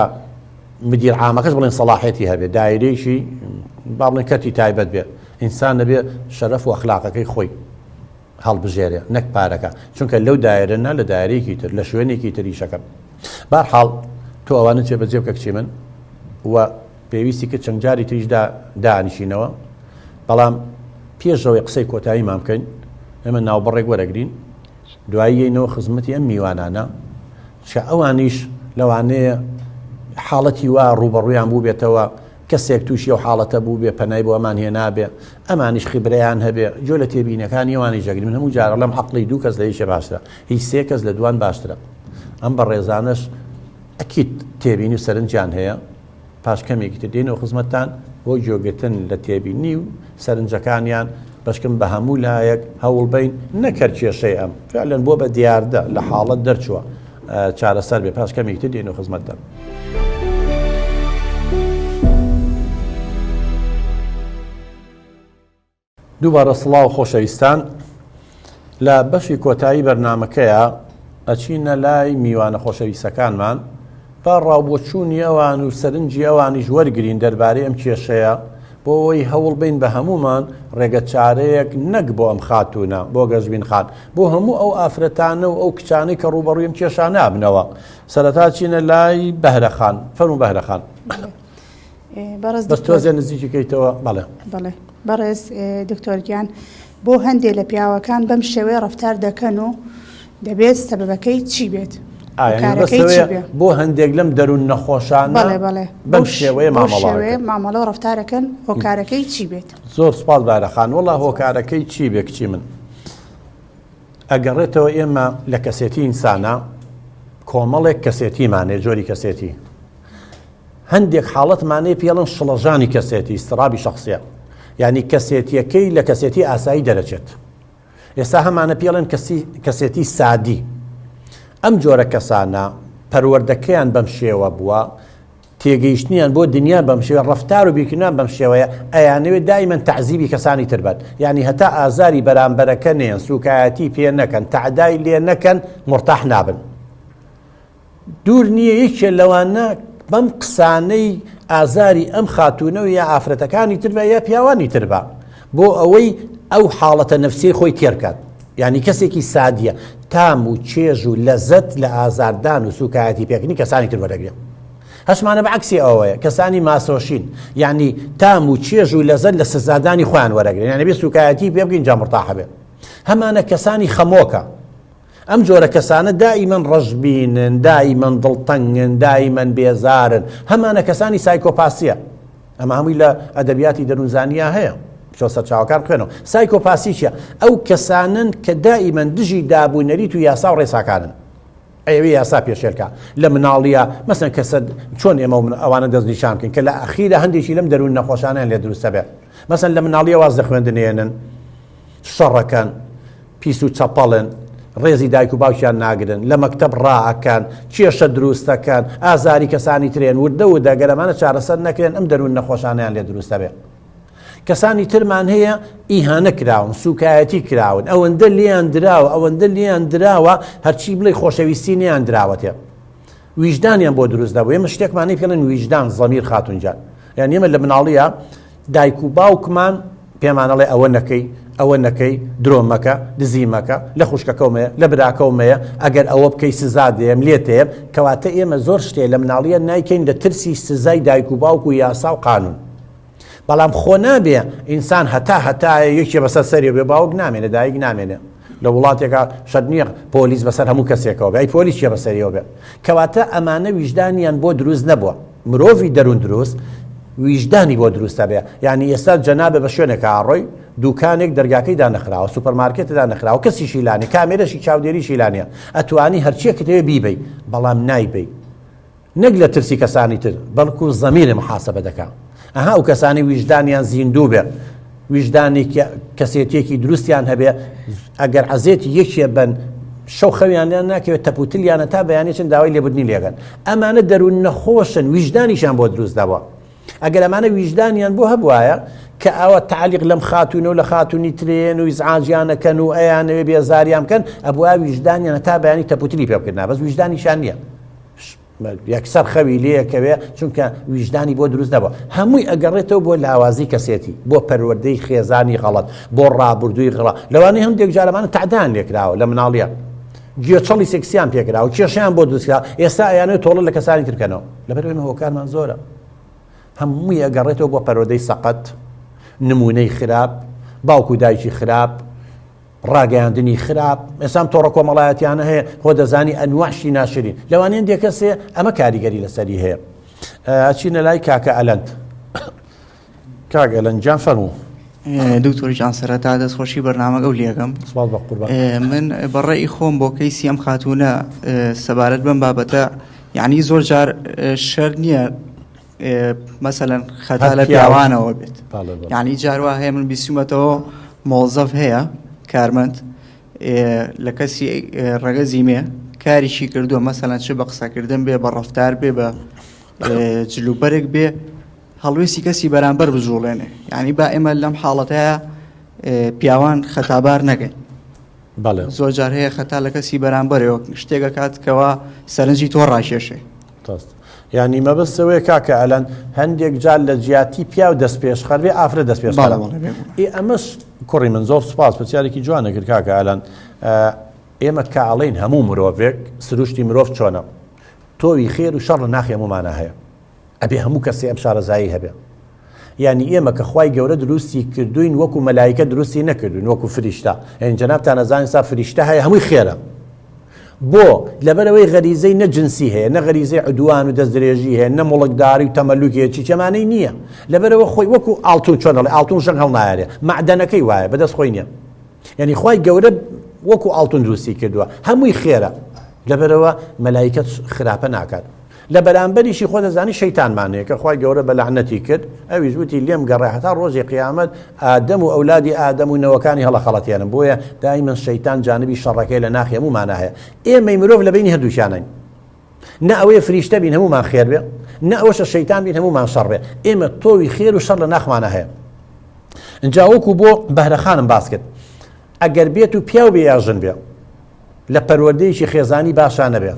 مدیر عامەکەش بڵێن سەلاحێتی هەبێ دایرەیەکی با بڵێن کەتی تایبەت بێ ئینسان نەبێ شەرەف و ئەخلاقەکەی خۆی هەڵبژێرێ نەک پارەکە چونکە لەو دایرە نا لە دایرەیەکی تر لە شوێنێکی تریشەکەم بەرحاڵ تۆ ئەوانە جێبەجێ بکە کچی من و پێویستی کرد چەند جاری تریشدا دانیشینەوە بەڵام پێشەوەی قسەی کۆتاییمان بکەین ئێمە ناوبڕێک وەرەگرین دواییەوە خزمەتی ئەم میوانانە چکە ئەوانیش لەوانەیە حاڵەتی وا ڕوبەڕوویان بوو بێتەوە کەسێک تووشی و حاڵەتە بوو بێ پەنای بۆ ئەمان هێنابێ ئەمانیش خیبرەیان هەبێ جۆ لە تێبینەکانی ئەوانی ژەگرین من هەموو جارە لەم عەقڵی دوو کەس لە هیچە باشترە هیچ سێ کەس لە دوان باشترە ئەم بە ڕێزانش ئەکیت تێبینی و سەرنجیان هەیە پاش کەمێکی تر دێنەوە خزمەتتان بۆ جۆگرتن لە تێبینی و سەرنجەکانیان بەشکم بە هەموو لایەک هەوڵ بین نەکرد کێشەی ئەم فعلەن بۆ بە دیاردە لە حاڵەت دەرچووە چارەسەر بێ پاش کەمێکی تر دێنەوە خزمەتتان دووبارە سڵاو خۆشەویستان لە بەشی کۆتایی بەرنامەکەیە ئەچینە لای میوانە خۆشەویستەکانمان با ڕاوبۆچوونی ئەوان و سەرنجی ئەوانیش وەرگرین دەربارەی ئەم کێشەیە بۆی هەوڵ بین بە هەمومان ڕێگە چارەیەک نەک بۆ ئەم خاتونە بۆ گەشتبین خان بۆ هەموو ئەو ئافرەتانە و ئەو کچانەی کە ڕوبەڕوویم کێشانە بنەوە سەرەتا چینە لای بەهرەخان فەرموو بەهرەخان بەس تۆزێ نزیکیکەیتەوە بەڵێ بەڵێ بەڕێز دکتۆرگیان بۆ هەندێک لە پیاوەکان بەم شێوەیە ڕەفتار دەکەن و دەبێت سەبەبەکەی چی بێت بۆ هەندێک لەم دەروون نەخۆشانە بەم شێوەیە مامەڵە و ڕەفتارەکەن هۆکارەکەی چی بێت زۆر سپاس بارەخان وەڵا هۆکارەکەی چی بێ کچی من ئەگەڕێتەوە ئێمە لە کەسێتی ئینسانە کۆمەڵێک کەسێتیمانێ جۆری کەسێتی هەندێک حاڵەتمانەیە پێڵن شڵەژانی کەسێتی استرابی شخصیە یعنی کەسێتیەکەی لە کەسێتی ئاسایی دەرەچێت ئێستا هەمانە پێڵێن کەسێتی سادی ئەم جۆرە کەسانە پەروەردەکەیان بەم شێوە بووە تێگەیشتنیان بۆ دنیا بەم شێوە ڕەفتار و بیرکردنیان بەم شێوەیە ئەیانەوێت دائیمەن تەعزیبی کەسانی تر بن یعنی هەتا ئازاری بەرامبەرەکە نێن سوکایەتی پێ نەکەن تەعدای لێ نەکەن مرتاح نابن دوور نییە یەکێ لەوانە بەم قسانەی ئازاری ئەم خاتونە و یا ئافرەتەکانی تر بە یا پیاوانی تر بە بۆ ئەوەی ئەو حاڵەتە نەفسی خۆی تێرکات یعنی کەسێکی سادیە تام و چێژ و لەزەت لە ئازاردان و سوکایەتی پێکردنی کەسانی تر وەرەگرێت هەشمانە بەعکسی ئەوەیە کەسانی ماسۆشین یعنی تام و چێژ و لەزەت لە سزادانی خۆیان وەرەگرێن یعنی بێ سوکایەتی پێ بگەین جا مرتاح بێ هەمانە کەسانی خەمۆکە ئەم جۆرە کەسانە دائیمەن ڕەشبینن دائیمەن دڵتەنگن دائیمەن بێزارن هەمانە کەسانی سایکۆپاسیە ئەمە هەمووی لە ئەدەبیاتی دەروونزانیە هەیە شۆ سەرچاوەکان بخوێنەوە سایکۆپاسی چیە ئەو کەسانن کە دائیمەن دژی دابوونەریت و یاسا و ڕێساکانن ئەوێ یاسا پێشێلکە لە مناڵیە مەسەن کەسە چۆن ئێمە ئەوانە دەستنیشان بکەین کە لە ئەخیرە هەندێکی لەم دەروون نەخۆشانیان لێ دروستە بێت مەسەن لە مناڵیە واز دەخوێندنێنن شەڕەکەن پیس و چەپەڵن ڕێزی دایک و باوکیان ناگرن لە مەکتەب ڕائەکەن کێشە دروستەکەن ئازاری کەسانی ترێن وردە و دەگەرەمانە چارەسەر نەکرێن ئەم دەروون نەخۆشانیان لێ دروستە بێت کەسانی ترمان هەیە ئیهانە کراون سوکایەتی کراون ئەوەندە لیان دراوە ئەوەندە لیان دراوە هەرچی بڵێ خۆشەویستی نیان دراوەتێ ویژدانیان بۆ دروست دەبوو ئێمە شتێکمانی پێڵێن ویژدان زەمیر خاتونجان یعنی ئێمە لە مناڵیە دایک و باوکمان پێمانەڵێ ئەوە نەکەی درۆ مەکە دزی مەکە لە خوشکەکەومەیە لە براکەومەیە ئەگەر ئەوە بکەی سزا دێم لێتێم کەواتە ئێمە زۆر شتێ لە مناڵیە نایکەین لە ترسی سزای دایک و باوک و یاسا و قانون بەڵام خۆ نابێ ئینسان هەتا یەکێ بەسەر سەری بێ باوک نامێنێ دایک نامێنێ لە وڵاتێکە شەد نییە پۆلیس بەسەر هەموو کەسێکەوە بێ ئەی پۆلیس چیە بەسەریەوە بێ کەواتە ئەمانە ویژدانیان بۆ دروست نەبووە مرۆڤی دەروون دروست ویژدانی بۆ دروستە بێ یعنی ئێستا جەنابێ بە شوێنێک ئاڕۆی دوکانێک دەرگاکەی دانەخراوە سوپەرمارکێتە دانەخراوە کەسیشی لانێ کامێرەشی چاودێریشی لانیە ئەتوانی هەرچیەکە دەوێ بیبەی بەڵام نایبەی نەک لە ترسی کەسانی تر بەڵکو زەمیرە محاسبە دەکات ئەها ئەو کەسانی ویژدانیان زیندوو بێ ویژدانی کەسێتێکی دروستیان هەبێ ئەگەر عەزێتی یەکێ بن شەو خەویانیان ناکەوێت تەپوتلیانە تا بەیانی چەند داوای لێبوردنی لێگەن ئەمانە دەروون نەخۆشن ویژدانیشان بۆ دروست دەبووە ئەگەر ئەمانە ویژدانیان بۆ هەبوایە کە ئەوە تعلیق لەم خاتونە و لە خاتونی ترێن و ئیزعاجیانەکەن و ئەیانەوێ بێزاریان بکەن ئەبووە ویژدانیانە تا بەیانی تەپوتلی پێ بکردنا بەس ویژدانیشان نییە یەکسەر خەوی لەیەکەوێ چونکە ویژدانی بۆ دروست نەبووە هەمووی ئەگەڕێتەوە بۆ لاوازی کەسێتی بۆ پەروەردەی خێزانی غەڵەت بۆ ڕابردووی غڵا لەوانەیە هەندێک جارەمانە تعدان لێکراوە لە مناڵیە گوێچەڵی سێکسیان پێکراوە کێشیان بۆ دروستکراوە ئێستا ئەیانەوێت تۆڵە لە کەسانی ترکەنەوە لەبەر ئێمە هۆکارمان زۆرە هەمووی ئەگەڕێتەوە بۆ پەروەردەی سەقەت نمونەی خراپ باوکو دایکی خراپ ڕاگەیاندنی خراپ ئێسام تۆڕە کۆمەڵایەتیانە هەیە خۆ دەزانی ئەنواعشی ناشرین لەوانەیە هەندێک کەسێ ئەمە کاریگەری لەسەری هەیە ئەچینە لای کاکە ئەلەند کاک ئەلەنجان فەرموو دکتۆر جان سەرەتا دەستخۆشی بەرنامەگە و لێگەم من بەڕێی خۆم بۆ کەیسی ئەم خاتونە سەبارەت بەم بابەتە یعنی زۆر جار شەر نییە مەسەلەن خەتا لە پیاوانەوە بێت یعنی جاروا هەیە من بیستومەتەوە مۆڵزەف هەیە کارمەند لە کەسی ڕەگەزی مێ کاریشی کردووە مەسەلەن چ بە قسەکردن بێ بە ڕەفتار بێ بە جلوبەرێک بێ هەڵوێستی کەسی بەرامبەر بجوڵێنێ یعنی با ئێمە لەم حاڵەتەیە پیاوان خەتابار نەگەین زۆر جار هەیە خەتا لە کەسی بەرامبەرەوە شتێکە کاتکەوە سەرنجی تۆ ڕاشێشێ ینی مەبەستەوەی کاکە ئەلەن هەندێک جار لە جیاتی پیا و دەست پێش خەربێ ئافرەت دەست پێش ئەمەش کوڕی من زۆر سوپاس پرسیارێکی جوانە کرد کاکە ئەلەن ئێمە کاڵین هەموو مرۆڤێک سروشتی مرۆڤ چۆنە تۆوی خێر و شەڕ لە ناخی هەمومانە هەیە ئەبێ هەموو کەسێ ئەم شارەزایی هەبێ یعنی ئێمە کە خوای گەورە دروستی کردوین وەکو مەلایکە دروستی نەکردوین وەکو فریشتە یعنی جەنابتان ئەزانین سا فریشتە هەیە هەمووی خێرە بۆ لەبەرەوەی غەریزەی نە جنسی هەیە نە غەریزەی عدوان و دەستدرێژی هەیە نە مڵکداری و تەمەلوکێکی چەمانەی نییە لەبەرەوە خۆی وەکو ئاڵتون چۆن دەڵێ ئاڵتون ژەنگ هەڵنایارێ معدەنەکەی وایە بەدەست خۆی نییە یعنی خوای گەورە وەکو ئاڵتون دروستی کردووە هەمووی خێرە لەبەرەوە مەلایکە خراپە ناکات لە بەرامبەریشی خۆ دەزانی شەیتانمانەیە کە خوای گەورە بە لەعنەتی کرد ئەویش وتی لێم گەڕێ هەتا ڕۆژی قیامەت ئادەم و ئەولادی ئادەم و نەوەکانی هەڵە خەڵەتیانن بۆیە دایمەن شەیتان جانبی شەڕەکەی لە ناخی هەمومانە هەیە ئێمەی مرۆڤ لە بینی هەردووشانین نە ئەوەیە فریشتە بین هەمومان خێر بێ نە ئەوەشە شەیتان بین هەمومان شەڕ بێ ئێمە تۆوی خێر و شەڕ لە ناخمانە هەیە اینجا وەکو بۆ بەهرەخانم باس کرد ئەگەر بێت و پیا و بێ یاژن بێ لە پەروەردەیەکی خێزانی باشانە بێ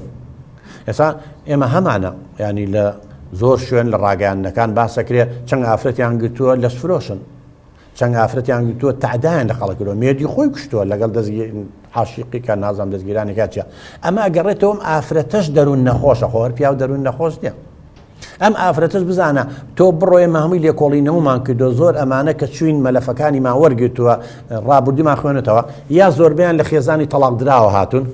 ئێستا ئێمە هەمانە ینی لە زۆر شوێن لە ڕاگەیانەکان باسەکرێ چەند ئافرەتیان گرتووە لەش فرۆشن چەند ئافرەتیان گرتووە تعدایان لە خەڵکردەوە مێردی خۆی کوشتووە لەگەڵ حاشقی کە نازام دەستگیرانێکا چیە ئەمە ئەگەڕێتەوەم ئافرەتەش دەروون نەخۆشە خۆر پیا و دەروون نەخۆش نیە ئەم ئافرەتەش بزانە تۆ بڕۆیە مەهمووی لێکۆڵینەوەمان کردو زۆر ئەمانە کە چوین مەلەفەکانی ماوەرگرتووە ڕابردیمان خوێنێتەوە یا زۆربیان لە خێزانی تەلاق دراوە هاتون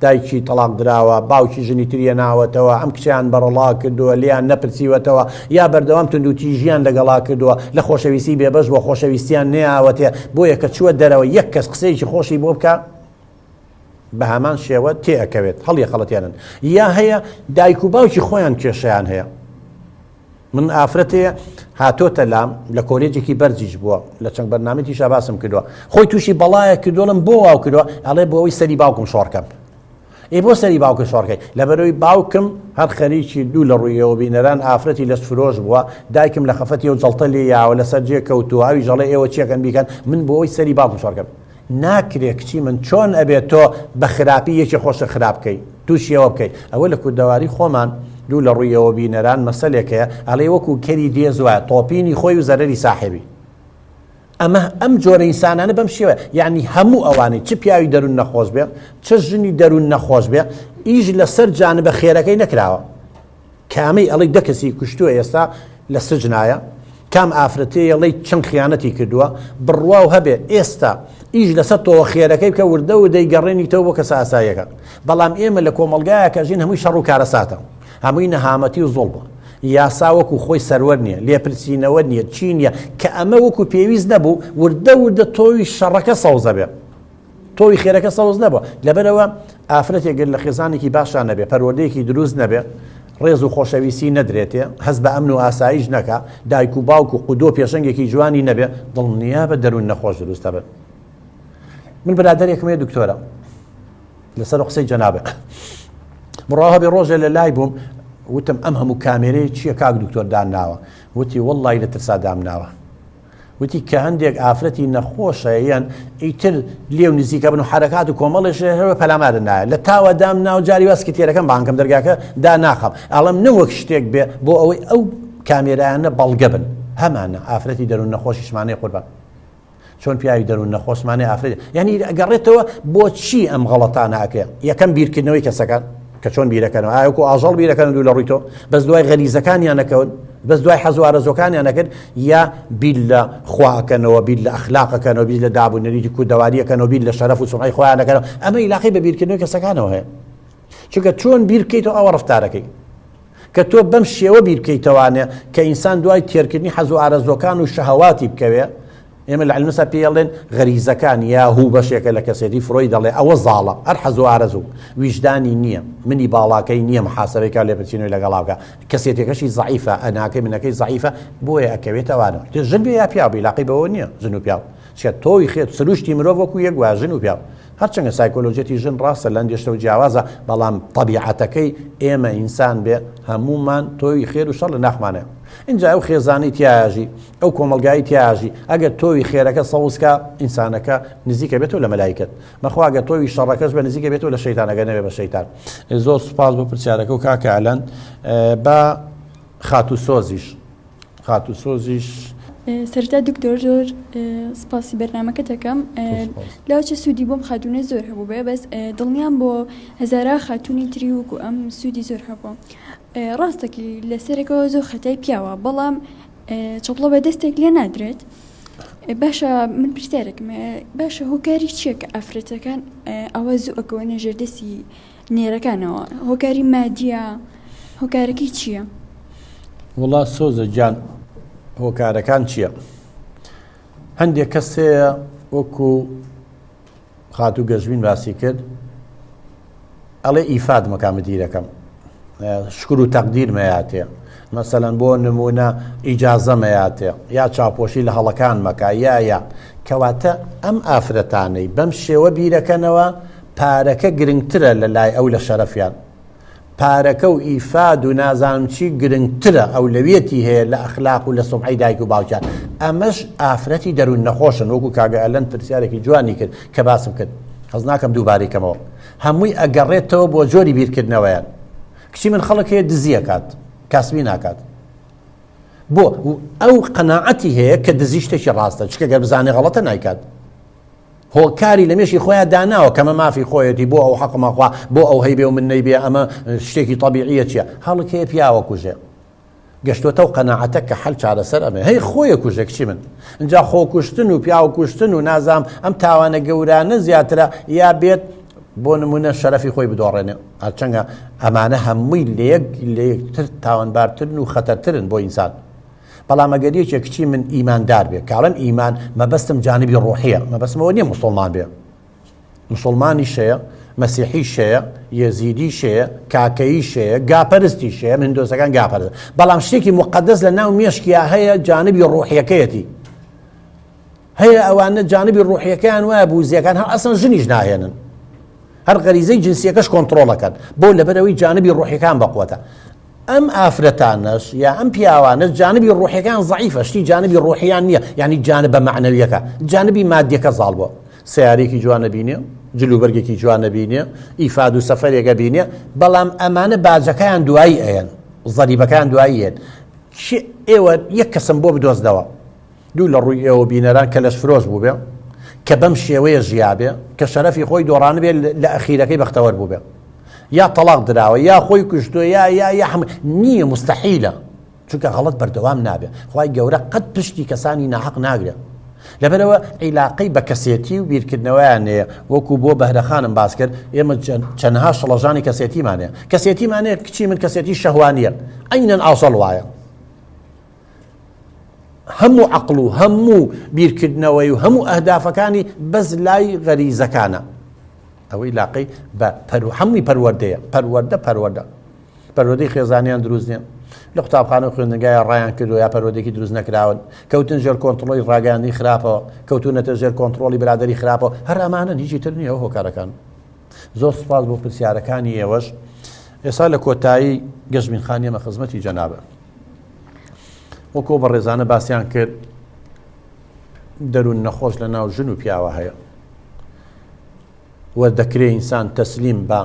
دایکی تەلاق دراوە باوکی ژنی تریە ناوەتەوە ئەم کچیان بەڕڵا کردووە لیان نەپرسیوەتەوە یا بەردەوام تونندوتیژیان لەگەڵا کردووە لە خۆشەویستی بێبەش بۆ خۆشەویستیان نێاوەتێ بۆیە کە چووە دەرەوە یەک کەس قسەیەکی خۆشی بۆ بکە بە هەمان شێوە تێئەکەوێت هەڵی خەڵەتیانن یا هەیە دایک و باوکی خۆیان کێشەیان هەیە من ئافرەتەیە هاتۆتە لام لە کۆلێجێکی بەرزیش بووە لە چەند بەرنامەیەکیش باسم کردووە خۆی تووشی بەڵایە کردوڵم بۆ واو کردووە ئەڵێ بۆ ئەوەی سەری باوکم شۆڕکەم بۆ سەری باوکە شۆڕکەی لەبەرەوەی باوکم هەر خەریکی دوو لە ڕوویەوە بینەران ئافرەتی لەس فرۆش بووە دایکم لە خەفەتی و جەڵتە لێ یاوە لەسەر جێ کەوتووە ئەوی ژەڵێ ئێوە چیەکەن بیکەن من بۆ ئەوەی سەری باوکم شۆڕکەم ناکرێ کچی من چۆن ئەبێت تۆ بە خراپی یەکی خۆشە خراپ بکەی تووشیەوە بکەی ئەوە لە کوردەواری خۆمان دوو لە ڕوویەوە بینەران مەسەلێکەیە ئەڵێ وەکو کەری دێز وایە تۆپینی خۆی و زەرەری ساحێبی ئەمە ئەم جۆرە ئینسانانە بەم شێوە یعنی هەموو ئەوانەی چ پیاوی دەروون نەخۆش بێ چ ژنی دەروون نەخۆش بێ ئیش لەسەر جانبە خێرەکەی نەکراوە کامەی ئەڵێ دە کەسی کوشتووە ئێستا لە سجنایە کام ئافرەتەیە ئەڵێ چەند خیانەتی کردووە بڕوا و هەبێ ئێستا ئیش لەسەر تۆ خێرەکەی بکە وردە و دەیگەڕێنی تەوە بۆ کەسە ئاساییەکە بەڵام ئێمە لە کۆمەڵگایەکە ژین هەمووی شەڕ و کارەساتە هەمووی نەهامەتی و زۆڵ بووە یاسا وەکو خۆی سەروەر نییە لێپرسینەوە نییە چی نییە کە ئەمە وەکو پێویست نەبوو وردە تۆوی شەڕەکە سەوزە بێ تۆوی خێرەکە سەوز نەبووە لەبەرەوە ئافرەتێکگەر لە خێزانێکی باشان نەبێ پەروەردەیەکی دروست نەبێ ڕێز و خۆشەویستی نەدرێتێ هەست بە ئەمن و ئاساییش نەکە دایک و باوک و قودۆ پێشەنگێکی جوانی نەبێ دڵنیا بە دەروون نەخۆش دروستە بن من برادەرێکم هەیە دکتۆرە لەسەر قسەی جەنابێ بڕاوە بێ ڕۆژێ لە لای بووم وتم ئەم هەموو کامێرەی چییە کاک دکتۆر دانناوە وتی وەڵڵی لە ترسا دامناوە وتی کە هەندێک ئافرەتی نەخۆشە یان ئیتر لێو نزیکە بن و حرەکات و کۆمەڵێش هەوە پەلامارە نایە لە تاوە دامنا و جاری وەسکی تێرەکەم بانکەم دەرگاکە دا ناخەم ئەڵم نەوەک شتێک بێ بۆ ئەوەی ئەو کامێرایانە بەڵگە بن هەمانە ئافرەتی دەروون نەخۆشیشمانەی قوربان چۆن پیاوی دەروون نەخۆشمانەی ئافرەت یعنی ئەگەڕێتەوە بۆچی ئەم غەڵەتانەکە یەکەم بیرکردنەوەی کەسەکان کە چۆن بیرەکەنەوە ئاوەکو ئاژەڵ بیرەکەن دوو لە ڕووی تۆ بەس دوای غەریزەکانیان نەکەون بەس دوای حەز و ئارەزوەکانیان نەکرد یا بیل لە خواکەنەوە بیل لە ئەخلاقەکەنەوە بیل لە دابوونەریتی کوردەواریەکەنەوە بیل لە شەرەف و سومعەی خۆیان نەکەنەوە ئەمە عیلاقەی بە بیرکردنەوەی کەسەکانەوە هەیە چونکە چۆن بیرکەیتەوە ئەوە ڕەفتارەکەی کە تۆ بەم شێوە بیرکەیتەوانێ کە ئینسان دوای تێرکردنی حەز و ئارەزوەکان و شەهەواتی بکەوێ ئێمە لە علمەسا پێڵێن غەریزەکان یا هوو بەشێکە لە کەسێتی فڕۆی دەڵێ ئەوە زاڵە هەر حەز و ئارەزوو ویژدانی نییە منی باڵاکەی نییە محاسبەیەکە لێ بچینەوەی لەگەڵاوکە کەسێتێکەکەشی زەعیفە ئەناکەی منەکەی زەعیفە بۆیە ئەکەوێتەوانەوە ژن بێ یا پیاو بیلاقی بەوە نییە ژن و پیاو چکە تۆی خێت سروشتی مرۆڤ وەکو یەک وایە ژن و پیاو هەرچەندە سایکۆلۆژێتی ژن ڕاستە لە ئەندێشتە و جیاوازە بەڵام طەبیعەتەکەی ئێمە ئینسان بێ هەمومان تۆی خێر و شەڕ لە ناخمانەیە اینجا ئەو خێزانی تیاژی ئەو کۆمەلگایی تیاژی ئەگەر تۆوی خێرەکە سەوزکە ئینسانەکە نزیکە بێتەوە لە مەلایکەت مەخوا ئەگەر تۆوی شەڕەکەش بە نزیکە بێتەوە لە شەیتانەکە نەبێ بە شەیتان. زۆر سوپاس بۆ پرسیارەکە و کاکە ئەلەن بە خاتوسۆزیش سەرتا دکتۆر زۆر سپاسی بەرنامەکە دەکەم لاوچە سوودی بۆم خاتونە زۆر هەبوو بێ بەس دڵنیام بۆ هەزارە خاتونی تری وکو ئەم سوودی زۆر هەبوو ڕاستەکی لەسەرێکەوە زۆر خەتای پیاوە بەڵام چۆپڵە بە دەستێک لێ نادرێت باشە من پرسیارێکم باشە هۆکاری چییە کە ئافرەتەکان ئەوە زوو ئەکەوە نەژێردەسی نێرەکانەوە هۆکاری مادیە هۆکارەکەی چییە؟ وڵا سۆزە گیان هۆکارەکان چییە؟ هەندێک کەسەیە وەکو خاتوو گەژبین باسی کرد ئەڵێ ئیفاد مەکان مدیرەکەم شکر و تەقدیر مەیاتێ مەسەلەن بۆ نمونە ئیجازە مەیاتێ یا چاپۆشی لە هەڵەکان مەکا یا کەواتە ئەم ئافرەتانەی بەم شێوە بیرەکەنەوە پارەکە گرنگترە لە لای ئەو لە شەرەفیان پارەکە و ئیفاد و نازانم چی گرنگترە ئەولەویەتی هەیە لە ئەخلاق و لە سومعی دایک و باوکیان ئەمەش ئافرەتی دەروون نەخۆشن وەکو کاگە ئەلەن پرسیارێکی جوانی کرد کە باسم کرد حەز ناکەم دووبارەیکەمەوە هەمووی ئەگەڕێتەوە بۆ جۆری بیرکردنەوەیان کچی من خەڵک هەیە دزیەکات کاسبی ناکات بۆ ئەو قەناعەتی هەیە کە دزی شتێکی ڕاستە چکە گەر بزانێ غەڵەتە نایکات هۆکاری لە مێشی خۆیان داناوە کەمە مافی خۆیەتی بۆ ئەو حەقمەخوا بۆ ئەو هەیبێ و من نەیبێ ئەمە شتێکی طبیعیە چییە هەڵک هەیە پیاوە کوژێ گەشتوەتە و قەناعەتە کە حەل چارەسەر ئەمێ هەی خۆیە کوژێ کچی من اینجا خۆکوشتن و پیاوە کوشتن و نازام ئەم تاوانە گەورانە زیاترە یا بێت بۆ نمونە شەرەفی خۆی بدۆڕێنێ هەرچەنگە ئەمانە هەمووی لە یەکتر تاوانبارترن و خەتەرترن بۆ ئینسان بەڵام ئەگەریەکێک کچی من ئیماندار بێ کاڵم ئیمان مەبەستم جانبی ڕوحیە مەبەستمەوە نییە موسڵمان بێ مسلمانی شەیە مەسیحی شەیە یەزیدی شەیە کاکەیی شەیە گاپەرستی شەیە من هندۆسەکان گاپەرست بەڵام شتێکی مقدس لە ناو مێشکیا هەیە جانبی ڕوحیەکەیەتی هەیە ئەوانە جانبی ڕوحیەکەیان وایە بوزیەکان هەر ئەسڵ ژنیش ناهێنن هەر غەریزەی جنسیەکەش کۆنتڕۆڵەکەن بۆ لەبەرەوەی جانبی ڕوحیەکان بەقوەتە ئەم ئافرەتانەش یا ئەم پیاوانە جانبی ڕوحیەکان ضعیفە شتی جانبی ڕوحیان نییە یعنی جانبە معنەویەکە جانبی مادیەکە زاڵ بووە سیارێکی جوانە بینێ جلوبەرگێکی جوانە بینێ ئیفاد و سەفەرێکە بینێ بەڵام ئەمانە باجەکەیان دوایی ئەیەن زەریبەکان دوایی هێن ئێوە یەک کەسم بۆ بدۆزدەوە دوو لە ڕووی ئێوە بینەران کە لەش فرۆش بوو بێ کە بەم شێوەیە ژیابێ کە شەرەفی خۆی دۆڕانە بێ لە ئەخیرەکەی بەختەوەر بوو بێ یا تەلاق دراوە یا خۆی کوشتووە یا نییە مستەحیلە چونکە غەڵەت بەردەوام نابێ خوای گەورە قەت پشتی کەسانی ناحەق ناگرێ لەبەرەوە عیلاقەی بە کەسێتی و بیرکردنەوەیانەیە وەکو بۆ بەهرەخانم باس کرد ئێمە چەندها شەڵەژانی کەسێتیمانەیە کەسێتیمانەیە کچی من کەسێتی شەهوانیە ئەینەن ئاسەڵ وایە هەموو عەقڵ و هەموو بیرکردنەوەی و هەموو ئەهدافەکانی بەس لای غەریزەکانە ئەوەی لاقەی بە هەمووی پەروەردەیە پەروەردەی خێزانیان دروست نییە لە قوتابخانە خوێندنگایە ڕایان کردو یا پەروەردەیەکی دروست نەکراون کەوتن ژێر کۆنتڕۆڵی ڕاگەیاندنی خراپەوە کەوتونەتە ژێر کۆنتڕۆڵی برادەری خراپەوە هەر ئەمانە هیچی تر نییە ئەو هۆکارەکان زۆر سوپاس بۆ پرسیارەکانی ئێوەش ئێستا لە کۆتایی گەشتبینخانی ئەمە خزمەتی جەنابە وەکو بە ڕێزانە باسییان کرد دەروون نەخۆش لە ناو ژن و پیاوە هەیە وە دەکرێ ئینسان تەسلیم بە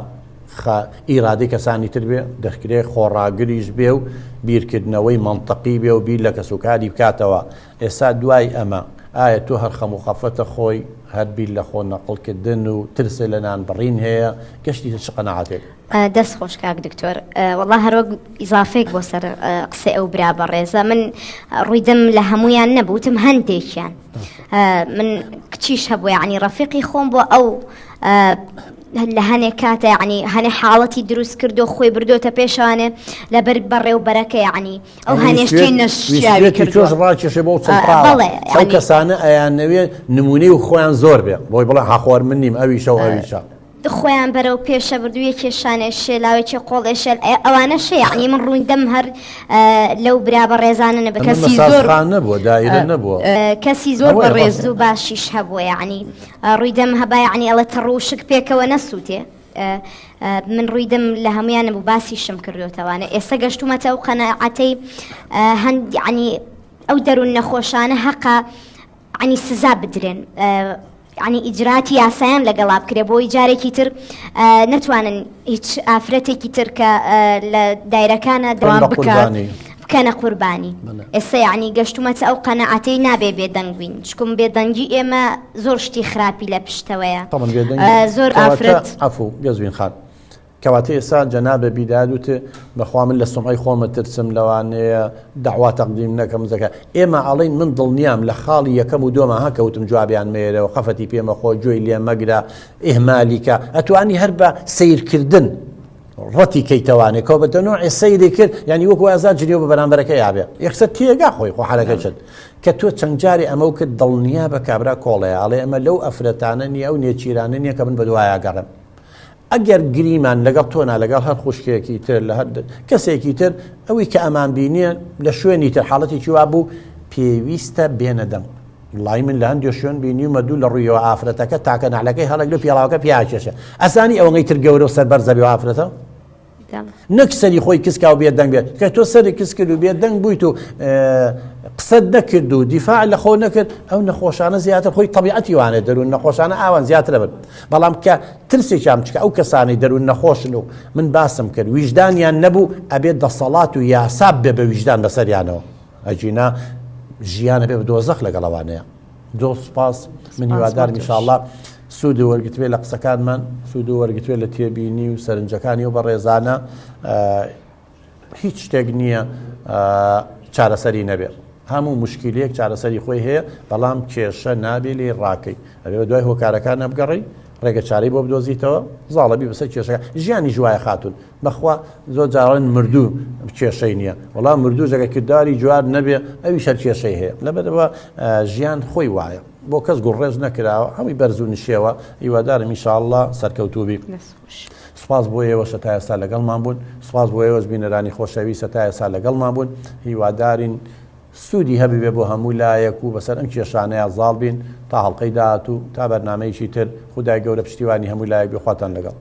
ئیرادەی کەسانی تر بێ دەکرێ خۆڕاگریش بێ و بیرکردنەوەی منطقی بێ و بیر لە کەسوکاری بکاتەوە ئێستا دوای ئەمە ئایا تۆ هەر خەم و خەفەتە خۆی هەر بیر لە خۆ نەقڵکردن و ترسە لە نان بڕین هەیە گەشتی چ قەناعەتێک دەست خۆش کاک دکتۆر وەڵا هەروەک ئیزافێک بۆ سەر قسەی ئەو برا بەڕێزە من ڕوویدەم لە هەمویان نەبووتم هەندێکیان من کچیش هەبوو یعنی ڕەفیقی خۆم بۆ ئەو لە هەنێک کاتە یعنی هەنێ حاڵەتی دروست کردو خۆی بردۆتە پێشانێ لەبەر بەڕێوبەرەکە یعنی ئەو هەنێشتی نەشیاوی کردووە ڕاکێشێ بۆ ئەو کەسانە ئەیانەوێ نمونەی و خۆیان زۆر بێ بۆی بڵێ هاخوار من نیم ئەویشە و ئەویشە خۆیان بەرەو پێشە بردوویە کێشانێ شێلاوێکی قۆڵێشێل ئەوانە شێ یعنی من ڕوویدەم هەر لەو برا بە ڕێزانە نەبە کەسی زۆر نەبووە دایرە نەبووە کەسی زۆر بەڕێز و باشیش هەبووە یعنی ڕوویدەم هەبا یعنی ئەڵە تەڕوشک پێکەوە نەسووتێ من ڕوویدم لە هەمویانە بوو باسی شم کردوتەوانە ئێستا گەشتومەتە ئەو قەنەعەتەی هەند ینی ئەو دەروون نەخۆشانە حەقا ینی سزا بدرێن ینی ئیجراتی یاسایان لەگەڵا بکرێ بۆی جارێکی تر نەتوانن هیچ ئافرەتێکی تر کە لە دایرەکانە دەوام بکەنە قوربانی. ئێستا ینی گەشتومەتە ئەو قەنەعەتەی نابێ بێدەنگبین چکم بێدەنگی ئێمە زۆر شتی خراپی لە پشتەوەیە زۆر ئافرەت ئەفو گەزبین خان کەواتە ئێستا جەنابە بیدادوتە بەخوا من لە سومعی خۆمە ترسم لەوانەیە داوا تەقدیم نەکەم زەکە ئێمە ئەڵێن من دڵنیام لە خاڵی یەکەم و دۆمە هەکەوتم جوابیان مێرەوە خەفەتی پێمە خۆ گوێی لێ مەگرە ئێهمالیکە ئەتوانی هەر بە سیرکردن ڕەتی کەیتەوانێت کەو بەتەنۆ سەیری کرد ینی وەکو ئازاد جریۆ بە بەرامبەرەکە یابێ یەکسەر تێگا خۆی خۆ حالەکە چێت کە تۆ چەند جاری ئەمە و کرد دڵنیا بە کابرا کۆڵەیە ئەڵێ ئەمە لەو ئەفرەتانە نیە ئەو نێچیرانە نییە کە من بە دوایە گەڕم ئەگەر گریمان لەگەڵ تۆنا لەگەڵ هەر خوشکێکی تر لە هەر کەسێکی تر ئەوەی کە ئەمان بینیە لە شوێنی تر حاڵەتێکی وا بوو پێویستە بێنەدەم وڵی من لە هەندێک شوێن بینیومە دوو لە ڕوویەوە ئافرەتەکە تاکە نعلەکەی هەڵک لە پیاڵاوەکە پیاکێشە ئەزانی ئەوەی تر گەورە و سەربەر زەبی و ئافرەتە نەک سەری خۆی کسکا و بێدەنگ بێت کە تۆ سەری کس کرد و بێدەنگ بوویت و قسەت نەکرد و دیفاع لە خۆ نەکرد ئەو نەخۆشانە زیاتر خۆی طبیعەتی وانێ دەروون نەخۆشانە ئاوان زیاترە بن بەڵام کە ترسێکیان بچکە ئەو کەسانی دەروون نەخۆشن و من باسم کرد ویژدانیان نەبوو ئەبێت دەسەڵات و یاساب بێ بە ویژدان بەسەریانەوە ئەجینا ژیانە بێ بە دۆزەخ لەگەڵەوانەیە زۆر سوپاس من هیوادارم ئینشاءڵڵا سوود و وەرگتوێ لە قسەکانمان سوود و وەرگتوێ لە تێبینی و سەرنجەکانی و بە ڕێزانە هیچ شتێک نییە چارەسەری نەبێ هەموو مشکلەیەک چارەسەری خۆی هەیە بەڵام کێشە نابێ لێ ڕاکەی ئەبێ دوای هۆکارەکان نەبگەڕی ڕێگە چارەی بۆ بدۆزیتەوە زاڵەبی بەسەر کێشەکە ژیانی ژوایە خاتون بەخوا زۆر جاڕێن مردوو کێشەی نییە وەڵام مردوو ژەگەکردداری جوار نەبێ ئەوی شەر کێشەی هەیە لەبەرەوە ژیان خۆی وایە بۆ کەس گوڕێژ نەکراوە هەمووی بەرزوو نشێوە هیوادارم ئینشاءڵڵا سەرکەوتوبی سوپاس بۆ ئێوەش تا ئێستا لەگەڵمان بوون سوپاس بۆ ئێوەش بینەرانی خۆشەویستە تا ئێستا لەگەڵمان بوون هیوادارین سوودی هەبی بێ بۆ هەموو لایەک و بەسەر ئەم کێشانەیە زاڵ بین تا هەڵقەی داهاتوو تا بەرنامەیەکی تر خودای گەورە پشتیوانی هەموو لایەک بێ خواتان لەگەڵ